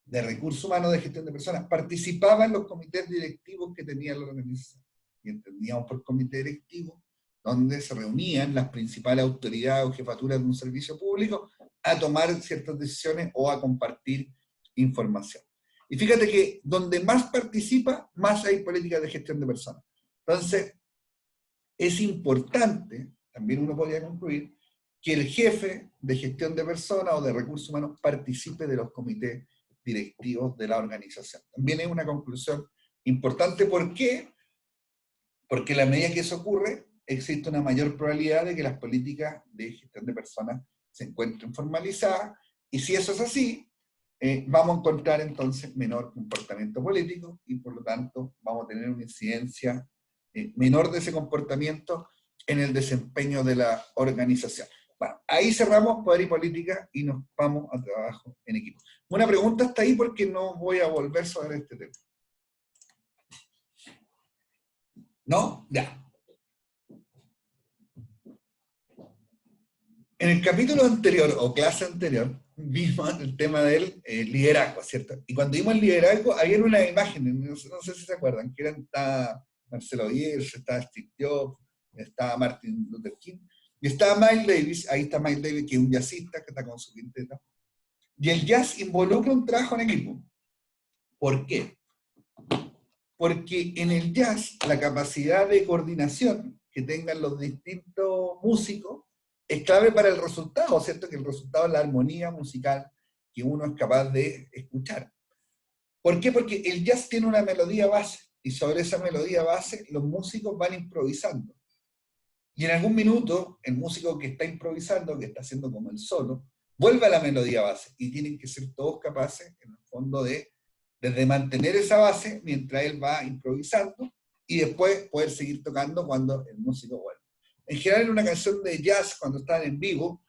de recursos humanos de gestión de personas participaba en los comités directivos que tenía la organización. Y entendíamos por comité directivo donde se reunían las principales autoridades o jefaturas de un servicio público a tomar ciertas decisiones o a compartir información. Y fíjate que donde más participa, más hay políticas de gestión de personas. Entonces, es importante, también uno podría concluir, que el jefe de gestión de personas o de recursos humanos participe de los comités directivos de la organización. También es una conclusión importante. ¿Por qué? Porque a la medida que eso ocurre, existe una mayor probabilidad de que las políticas de gestión de personas se encuentren formalizadas, y si eso es así, vamos a encontrar entonces menor comportamiento político, y por lo tanto vamos a tener una incidencia menor de ese comportamiento en el desempeño de la organización. Bueno, ahí cerramos Poder y Política y nos vamos a trabajo en equipo. Una pregunta hasta ahí porque no voy a volver sobre este tema. ¿No? Ya. En el capítulo anterior, o clase anterior, vimos el tema del liderazgo, ¿cierto? Y cuando vimos el liderazgo, había unas imágenes, no sé si se acuerdan, que estaba Marcelo Bielsa, estaba Steve Jobs, estaba Martin Luther King, y estaba Miles Davis, ahí está Miles Davis, que es un jazzista, que está con su quinteta. Y el jazz involucra un trabajo en equipo. ¿Por qué? Porque en el jazz, la capacidad de coordinación que tengan los distintos músicos es clave para el resultado, ¿cierto? Que el resultado es la armonía musical que uno es capaz de escuchar. ¿Por qué? Porque el jazz tiene una melodía base, y sobre esa melodía base los músicos van improvisando. Y en algún minuto, el músico que está improvisando, que está haciendo como el solo, vuelve a la melodía base, y tienen que ser todos capaces, en el fondo, de mantener esa base mientras él va improvisando, y después poder seguir tocando cuando el músico vuelve. En general, en una canción de jazz, cuando están en vivo,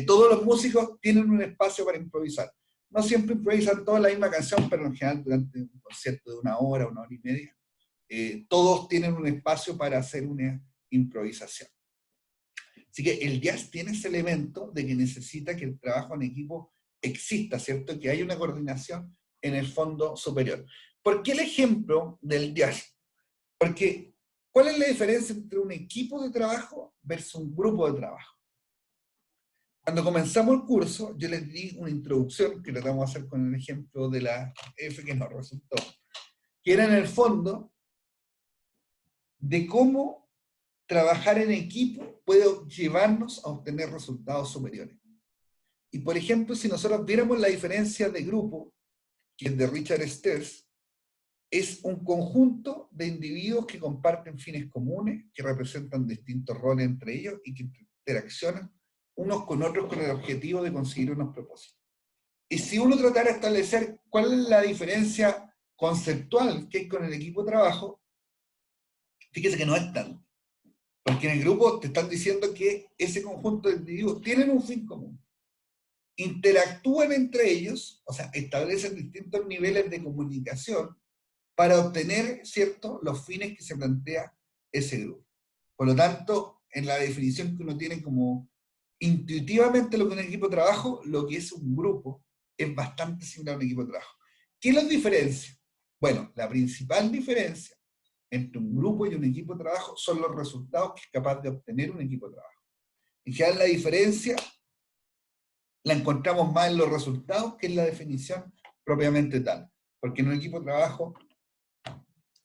todos los músicos tienen un espacio para improvisar. No siempre improvisan toda la misma canción, pero en general durante un concierto de una hora y media, todos tienen un espacio para hacer una improvisación. Así que el jazz tiene ese elemento de que necesita que el trabajo en equipo exista, ¿cierto? Que haya una coordinación en el fondo superior. ¿Por qué el ejemplo del jazz? Porque, ¿cuál es la diferencia entre un equipo de trabajo versus un grupo de trabajo? Cuando comenzamos el curso, yo les di una introducción que tratamos de hacer con el ejemplo de la F que nos resultó, que era en el fondo de cómo trabajar en equipo puede llevarnos a obtener resultados superiores. Y por ejemplo, si nosotros viéramos la diferencia de grupo, que es de Richard Sters, es un conjunto de individuos que comparten fines comunes, que representan distintos roles entre ellos y que interaccionan unos con otros con el objetivo de conseguir unos propósitos. Y si uno tratara de establecer cuál es la diferencia conceptual que hay con el equipo de trabajo, fíjese que no es tanto. Porque en el grupo te están diciendo que ese conjunto de individuos tienen un fin común. Interactúan entre ellos, o sea, establecen distintos niveles de comunicación para obtener, ¿cierto?, los fines que se plantea ese grupo. Por lo tanto, en la definición que uno tiene como intuitivamente lo que es un equipo de trabajo, lo que es un grupo es bastante similar a un equipo de trabajo. ¿Qué los diferencia? Bueno, la principal diferencia entre un grupo y un equipo de trabajo son los resultados que es capaz de obtener un equipo de trabajo. En general, la diferencia la encontramos más en los resultados que en la definición propiamente tal. Porque en un equipo de trabajo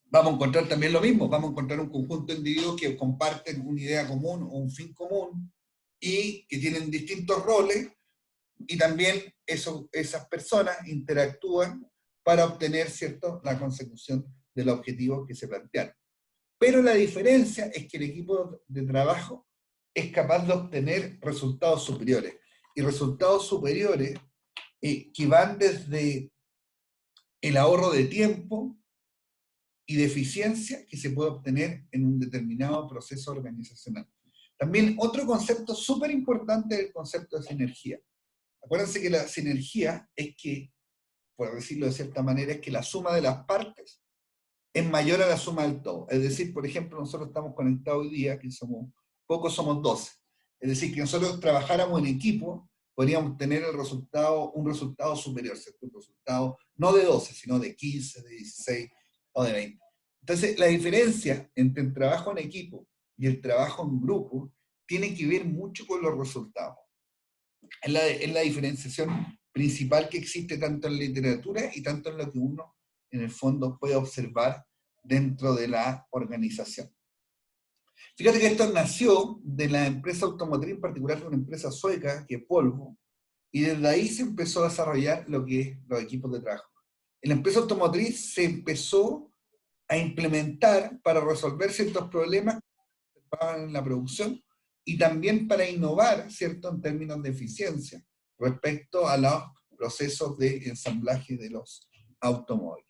vamos a encontrar también lo mismo, vamos a encontrar un conjunto de individuos que comparten una idea común o un fin común, y que tienen distintos roles, y también esas personas interactúan para obtener, ¿cierto?, la consecución de los objetivos que se plantearon. Pero la diferencia es que el equipo de trabajo es capaz de obtener resultados superiores, y resultados superiores que van desde el ahorro de tiempo y de eficiencia que se puede obtener en un determinado proceso organizacional. También otro concepto súper importante es el concepto de sinergia. Acuérdense que la sinergia es que, por decirlo de cierta manera, es que la suma de las partes es mayor a la suma del todo. Es decir, por ejemplo, nosotros estamos conectados hoy día, que somos 12. Es decir, que nosotros trabajáramos en equipo, podríamos tener un resultado superior, ¿cierto? Un resultado no de 12, sino de 15, de 16 o de 20. Entonces, la diferencia entre el trabajo en equipo y el trabajo en grupo tiene que ver mucho con los resultados. Es la diferenciación principal que existe tanto en la literatura y tanto en lo que uno, en el fondo, puede observar dentro de la organización. Fíjate que esto nació de la empresa automotriz, en particular de una empresa sueca, que es Volvo, y desde ahí se empezó a desarrollar lo que es los equipos de trabajo. En la empresa automotriz se empezó a implementar para resolver ciertos problemas que estaban en la producción, y también para innovar, ¿cierto?, en términos de eficiencia respecto a los procesos de ensamblaje de los automóviles.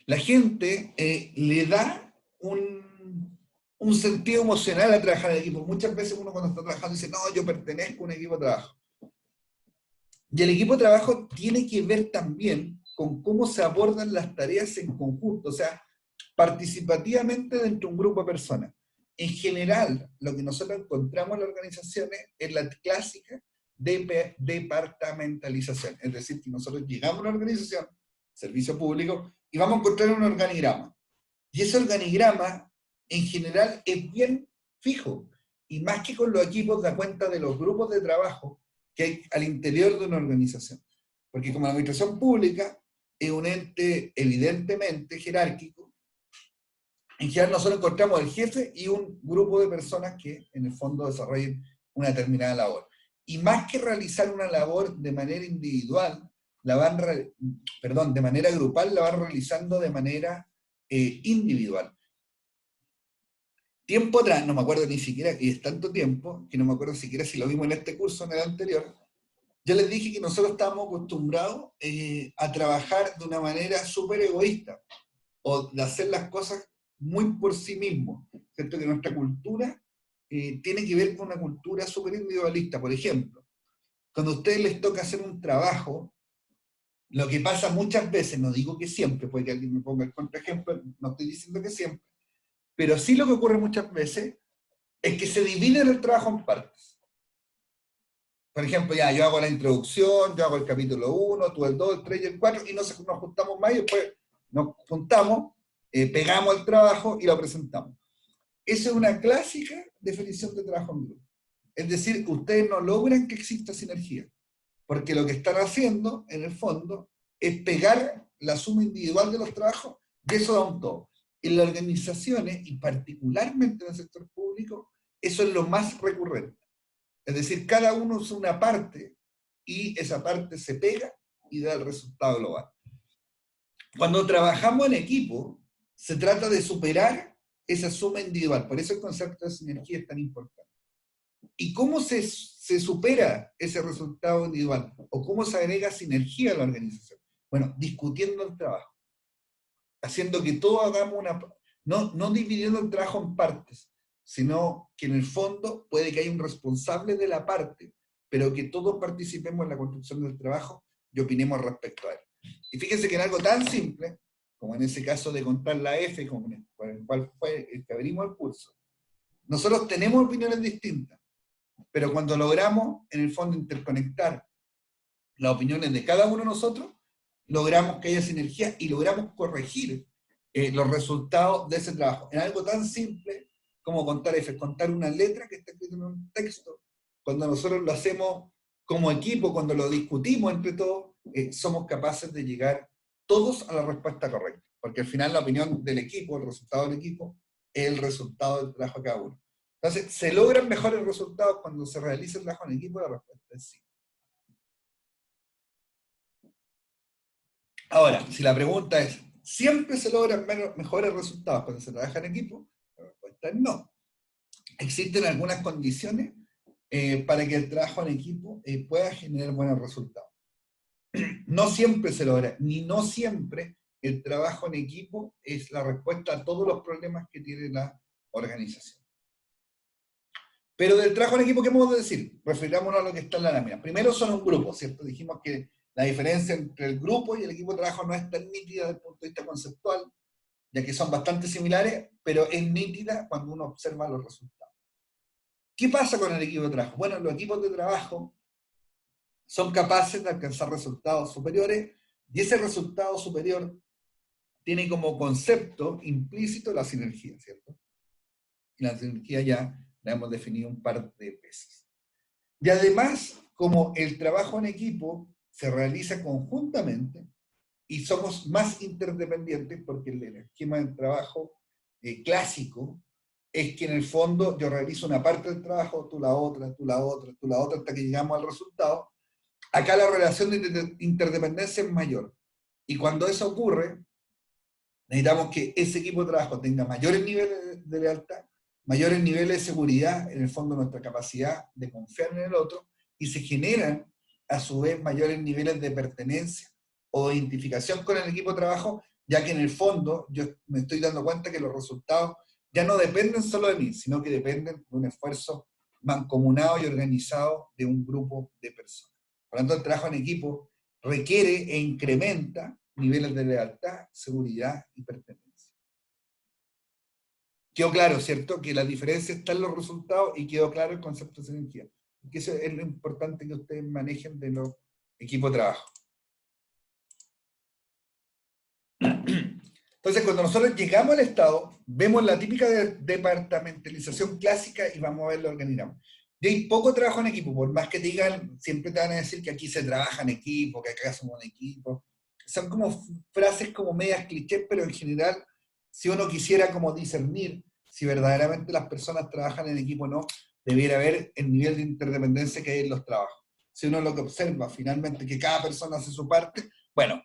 La gente le da un sentido emocional a trabajar en equipo. Muchas veces uno cuando está trabajando dice, no, yo pertenezco a un equipo de trabajo. Y el equipo de trabajo tiene que ver también con cómo se abordan las tareas en conjunto, o sea, participativamente dentro de un grupo de personas. En general, lo que nosotros encontramos en las organizaciones es la clásica departamentalización. Es decir, que nosotros llegamos a una organización, servicio público, y vamos a encontrar un organigrama. Y ese organigrama, en general, es bien fijo. Y más que con los equipos, da cuenta de los grupos de trabajo que hay al interior de una organización. Porque como la administración pública es un ente evidentemente jerárquico, en general nosotros encontramos el jefe y un grupo de personas que en el fondo desarrollan una determinada labor. Y más que realizar una labor de manera individual, de manera grupal, la van realizando de manera individual. Tiempo atrás, no me acuerdo ni siquiera, y es tanto tiempo, que no me acuerdo siquiera si lo vimos en este curso o en el anterior, yo les dije que nosotros estábamos acostumbrados a trabajar de una manera súper egoísta, o de hacer las cosas muy por sí mismos, ¿cierto? Que nuestra cultura tiene que ver con una cultura súper individualista. Por ejemplo, cuando a ustedes les toca hacer un trabajo, lo que pasa muchas veces, no digo que siempre, puede que alguien me ponga el contraejemplo, no estoy diciendo que siempre, pero sí lo que ocurre muchas veces es que se divide el trabajo en partes. Por ejemplo, ya, yo hago la introducción, yo hago el capítulo 1, tú el 2, el 3 y el 4, y nos juntamos más y después nos juntamos, pegamos el trabajo y lo presentamos. Esa es una clásica definición de trabajo en grupo. Es decir, ustedes no logran que exista sinergia, porque lo que están haciendo, en el fondo, es pegar la suma individual de los trabajos, y eso da un todo. En las organizaciones, y particularmente en el sector público, eso es lo más recurrente. Es decir, cada uno usa una parte, y esa parte se pega y da el resultado global. Cuando trabajamos en equipo, se trata de superar esa suma individual. Por eso el concepto de sinergia es tan importante. ¿Y cómo se supera ese resultado individual? ¿O cómo se agrega sinergia a la organización? Bueno, discutiendo el trabajo. Haciendo que todos hagamos no dividiendo el trabajo en partes, sino que en el fondo puede que haya un responsable de la parte, pero que todos participemos en la construcción del trabajo y opinemos respecto a él. Y fíjense que en algo tan simple, como en ese caso de contar la F, con el cual fue el que abrimos el curso, nosotros tenemos opiniones distintas, pero cuando logramos, en el fondo, interconectar las opiniones de cada uno de nosotros, logramos que haya sinergia y logramos corregir los resultados de ese trabajo. En algo tan simple como contar F, contar una letra que está escrita en un texto. Cuando nosotros lo hacemos como equipo, cuando lo discutimos entre todos, somos capaces de llegar todos a la respuesta correcta. Porque al final la opinión del equipo, el resultado del equipo, el resultado del trabajo de cada uno. Entonces, ¿se logran mejores resultados cuando se realiza el trabajo en equipo? La respuesta es sí. Ahora, si la pregunta es, ¿siempre se logran mejores resultados cuando se trabaja en equipo? La respuesta es no. Existen algunas condiciones para que el trabajo en equipo pueda generar buenos resultados. No siempre se logra, ni no siempre el trabajo en equipo es la respuesta a todos los problemas que tiene la organización. Pero del trabajo en equipo, ¿qué podemos decir? Refirámonos a lo que está en la lámina. Primero son un grupo, ¿cierto? Dijimos que la diferencia entre el grupo y el equipo de trabajo no es tan nítida desde el punto de vista conceptual, ya que son bastante similares, pero es nítida cuando uno observa los resultados. ¿Qué pasa con el equipo de trabajo? Bueno, los equipos de trabajo son capaces de alcanzar resultados superiores, y ese resultado superior tiene como concepto implícito la sinergia, ¿cierto? Y la sinergia ya la hemos definido un par de veces. Y además, como el trabajo en equipo se realiza conjuntamente, y somos más interdependientes, porque el esquema de trabajo clásico es que en el fondo yo realizo una parte del trabajo, tú la otra, tú la otra, tú la otra, hasta que llegamos al resultado. Acá la relación de interdependencia es mayor. Y cuando eso ocurre, necesitamos que ese equipo de trabajo tenga mayores niveles de lealtad, mayores niveles de seguridad, en el fondo nuestra capacidad de confiar en el otro, y se generan a su vez mayores niveles de pertenencia o de identificación con el equipo de trabajo, ya que en el fondo yo me estoy dando cuenta que los resultados ya no dependen solo de mí, sino que dependen de un esfuerzo mancomunado y organizado de un grupo de personas. Por lo tanto, el trabajo en equipo requiere e incrementa niveles de lealtad, seguridad y pertenencia. Quedó claro, ¿cierto? Que la diferencia está en los resultados y quedó claro el concepto de sinergia. Que eso es lo importante que ustedes manejen de los equipos de trabajo. Entonces, cuando nosotros llegamos al Estado, vemos la típica departamentalización clásica y vamos a ver el organigrama. Y hay poco trabajo en equipo, por más que te digan, siempre te van a decir que aquí se trabaja en equipo, que acá somos un equipo. Son como frases como medias clichés, pero en general, si uno quisiera como discernir si verdaderamente las personas trabajan en equipo o no, debiera ver el nivel de interdependencia que hay en los trabajos. Si uno lo que observa finalmente que cada persona hace su parte, bueno,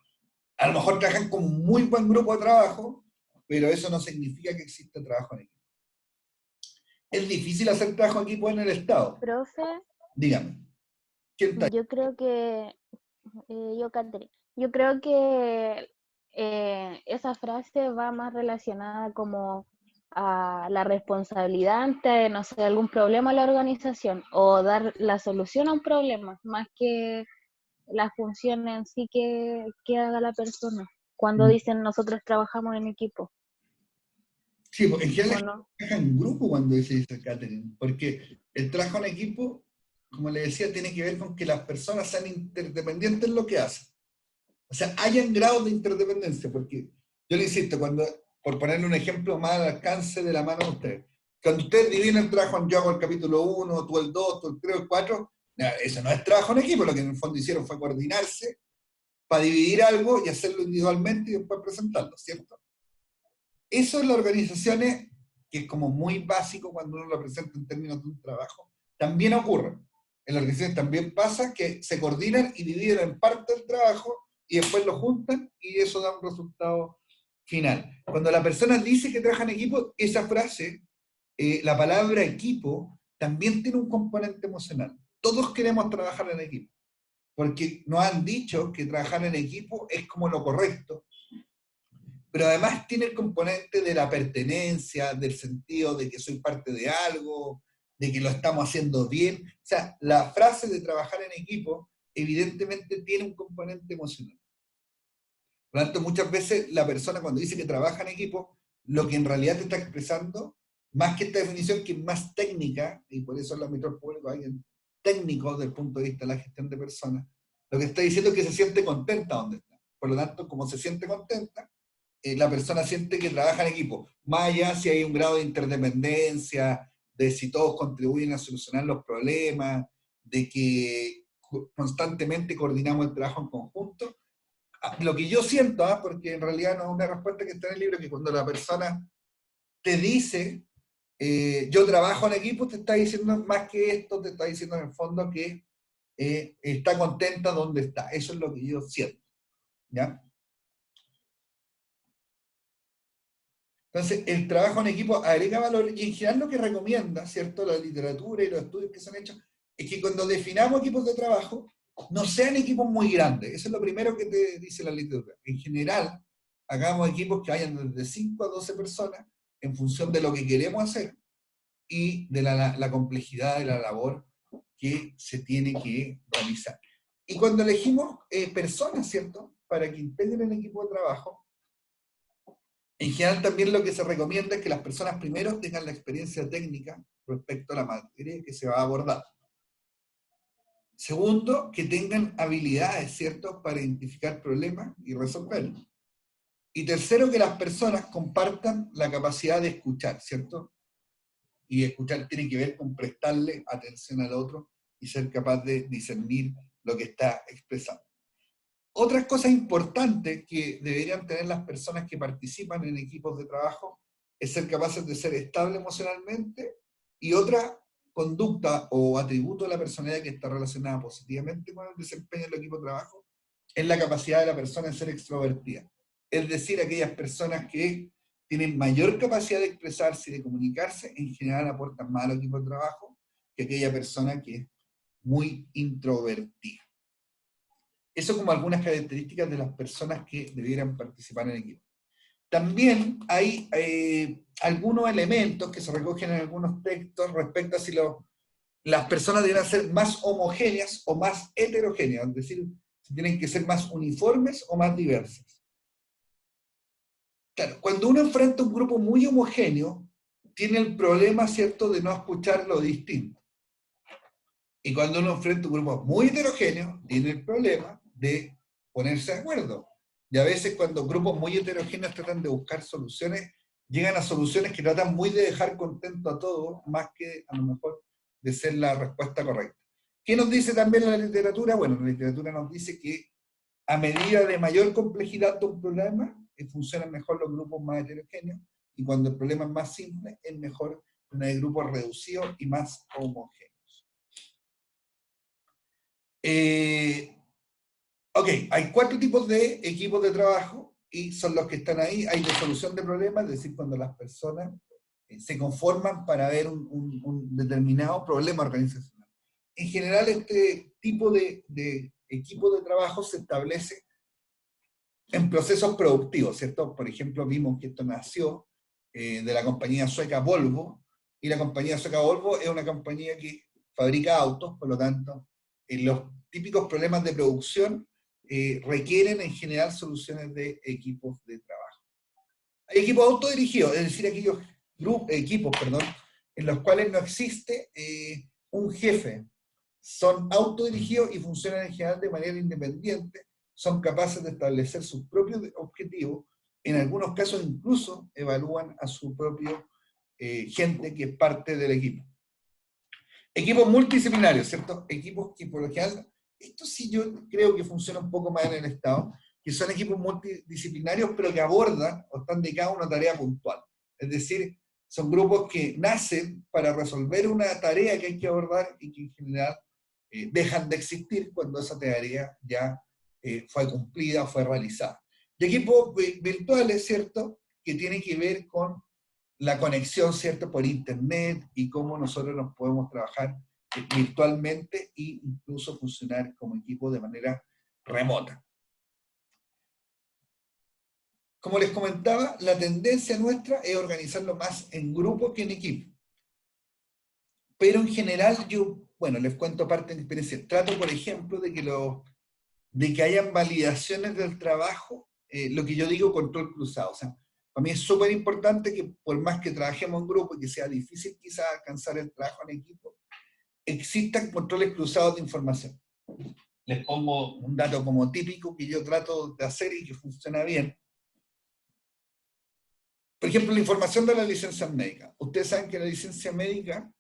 a lo mejor trabajan con un muy buen grupo de trabajo, pero eso no significa que exista trabajo en equipo. Es difícil hacer trabajo en equipo en el Estado. Profe, Dígame. ¿Quién está ahí? yo creo que, Catherine, yo creo que esa frase va más relacionada como a la responsabilidad ante, no sé, algún problema a la organización o dar la solución a un problema, más que la función en sí que haga la persona. Cuando dicen nosotros trabajamos en equipo, Sí, porque en ¿o general no? trabaja en grupo cuando dice Catherine, porque el trabajo en equipo, como le decía, tiene que ver con que las personas sean interdependientes en lo que hacen. O sea, hayan grados de interdependencia, porque yo le insisto, cuando, por ponerle un ejemplo más al alcance de la mano de ustedes, cuando ustedes dividen el trabajo en yo hago el capítulo 1, tú el 2, tú el 3, el 4, eso no es trabajo en equipo, lo que en el fondo hicieron fue coordinarse para dividir algo y hacerlo individualmente y después presentarlo, ¿cierto? Eso en las organizaciones, que es como muy básico cuando uno lo presenta en términos de un trabajo, también ocurre. En las organizaciones también pasa que se coordinan y dividen en parte el trabajo y después lo juntan y eso da un resultado final. Cuando la persona dice que trabaja en equipo, esa frase, la palabra equipo, también tiene un componente emocional. Todos queremos trabajar en equipo, porque nos han dicho que trabajar en equipo es como lo correcto, pero además tiene el componente de la pertenencia, del sentido de que soy parte de algo, de que lo estamos haciendo bien. O sea, la frase de trabajar en equipo evidentemente tiene un componente emocional. Por lo tanto, muchas veces la persona cuando dice que trabaja en equipo, lo que en realidad te está expresando, más que esta definición que es más técnica, y por eso en los ámbitos públicos hay técnicos desde el punto de vista de la gestión de personas, lo que está diciendo es que se siente contenta donde está. Por lo tanto, como se siente contenta, la persona siente que trabaja en equipo, más allá si hay un grado de interdependencia, de si todos contribuyen a solucionar los problemas, de que constantemente coordinamos el trabajo en conjunto. Lo que yo siento, porque en realidad no es una respuesta que está en el libro, que cuando la persona te dice, yo trabajo en equipo, te está diciendo más que esto, te está diciendo en el fondo que está contenta donde está. Eso es lo que yo siento, ¿ya? Entonces, el trabajo en equipo agrega valor y en general lo que recomienda, ¿cierto? La literatura y los estudios que se han hecho, es que cuando definamos equipos de trabajo, no sean equipos muy grandes. Eso es lo primero que te dice la literatura. En general, hagamos equipos que vayan desde 5 a 12 personas en función de lo que queremos hacer y de la complejidad de la labor que se tiene que realizar. Y cuando elegimos personas, ¿cierto? Para que integren el equipo de trabajo, en general también lo que se recomienda es que las personas primero tengan la experiencia técnica respecto a la materia que se va a abordar. Segundo, que tengan habilidades, ¿cierto?, para identificar problemas y resolverlos. Y tercero, que las personas compartan la capacidad de escuchar, ¿cierto? Y escuchar tiene que ver con prestarle atención al otro y ser capaz de discernir lo que está expresando. Otras cosas importantes que deberían tener las personas que participan en equipos de trabajo es ser capaces de ser estables emocionalmente, y otra conducta o atributo de la personalidad que está relacionada positivamente con el desempeño del equipo de trabajo es la capacidad de la persona de ser extrovertida. Es decir, aquellas personas que tienen mayor capacidad de expresarse y de comunicarse, en general aportan más al equipo de trabajo que aquella persona que es muy introvertida. Eso como algunas características de las personas que debieran participar en el equipo. También hay algunos elementos que se recogen en algunos textos respecto a si las personas deben ser más homogéneas o más heterogéneas, es decir, si tienen que ser más uniformes o más diversas. Claro, cuando uno enfrenta un grupo muy homogéneo, tiene el problema, ¿cierto?, de no escuchar lo distinto. Y cuando uno enfrenta un grupo muy heterogéneo, tiene el problema de ponerse de acuerdo. Y a veces cuando grupos muy heterogéneos tratan de buscar soluciones, llegan a soluciones que tratan muy de dejar contento a todos, más que a lo mejor de ser la respuesta correcta. ¿Qué nos dice también la literatura? Bueno, la literatura nos dice que a medida de mayor complejidad de un problema, funcionan mejor los grupos más heterogéneos, y cuando el problema es más simple, es mejor tener grupos reducidos y más homogéneos. Ok, hay 4 tipos de equipos de trabajo y son los que están ahí. Hay de solución de problemas, es decir, cuando las personas se conforman para ver un determinado problema organizacional. En general, este tipo de equipo de trabajo se establece en procesos productivos, ¿cierto? Por ejemplo, vimos que esto nació de la compañía sueca Volvo, y la compañía sueca Volvo es una compañía que fabrica autos, por lo tanto, los típicos problemas de producción requieren en general soluciones de equipos de trabajo. Hay equipos autodirigidos, es decir, aquellos equipos, en los cuales no existe un jefe. Son autodirigidos y funcionan en general de manera independiente, son capaces de establecer sus propios objetivos, en algunos casos incluso evalúan a su propio gente que es parte del equipo. Equipos multidisciplinarios, ¿cierto? Equipos que por lo general, esto sí yo creo que funciona un poco más en el Estado, que son equipos multidisciplinarios pero que abordan o están dedicados a una tarea puntual. Es decir, son grupos que nacen para resolver una tarea que hay que abordar y que en general dejan de existir cuando esa tarea ya fue cumplida o fue realizada. Y equipos virtuales, ¿cierto?, que tienen que ver con la conexión, ¿cierto?, por internet y cómo nosotros nos podemos trabajar virtualmente e incluso funcionar como equipo de manera remota. Como les comentaba, la tendencia nuestra es organizarlo más en grupo que en equipo. Pero en general yo, bueno, les cuento parte de mi experiencia. Trato, por ejemplo, de que hayan validaciones del trabajo, lo que yo digo control cruzado. O sea, para mí es súper importante que por más que trabajemos en grupo y que sea difícil quizás alcanzar el trabajo en equipo, existan controles cruzados de información. Les pongo un dato como típico que yo trato de hacer y que funciona bien. Por ejemplo, la información de la licencia médica. Ustedes saben que en la licencia médica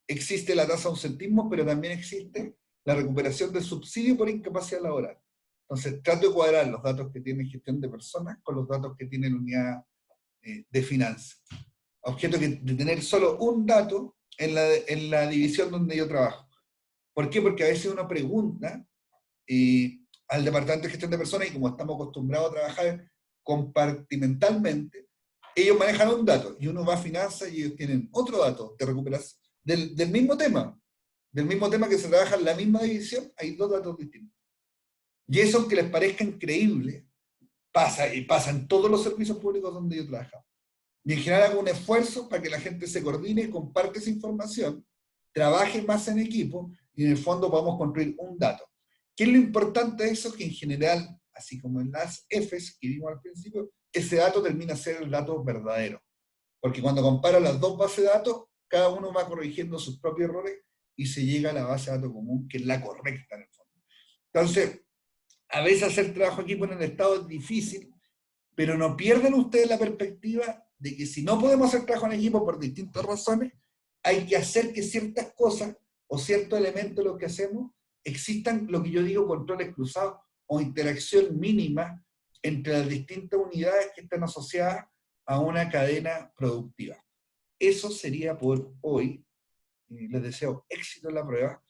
existe la tasa de ausentismo, pero también existe la recuperación del subsidio por incapacidad laboral. Entonces, trato de cuadrar los datos que tiene gestión de personas con los datos que tiene la unidad de finanzas. Objeto de tener solo un dato en la división donde yo trabajo. ¿Por qué? Porque a veces uno pregunta al departamento de gestión de personas, y como estamos acostumbrados a trabajar compartimentalmente, ellos manejan un dato, y uno va a finanzas y ellos tienen otro dato de recuperación, del mismo tema que se trabaja en la misma división, hay dos datos distintos. Y eso, aunque les parezca increíble, pasa, y pasa en todos los servicios públicos donde yo trabajo. Y en general hago un esfuerzo para que la gente se coordine, comparte esa información, trabaje más en equipo, y en el fondo podamos construir un dato. ¿Qué es lo importante de eso? Que en general, así como en las Fs que vimos al principio, ese dato termina siendo el dato verdadero. Porque cuando comparo las dos bases de datos, cada uno va corrigiendo sus propios errores y se llega a la base de datos común, que es la correcta en el fondo. Entonces, a veces hacer trabajo equipo en el Estado es difícil, pero no pierden ustedes la perspectiva de que si no podemos hacer trabajo en equipo por distintas razones, hay que hacer que ciertas cosas o ciertos elementos de lo que hacemos existan, lo que yo digo, controles cruzados o interacción mínima entre las distintas unidades que están asociadas a una cadena productiva. Eso sería por hoy. Les deseo éxito en la prueba.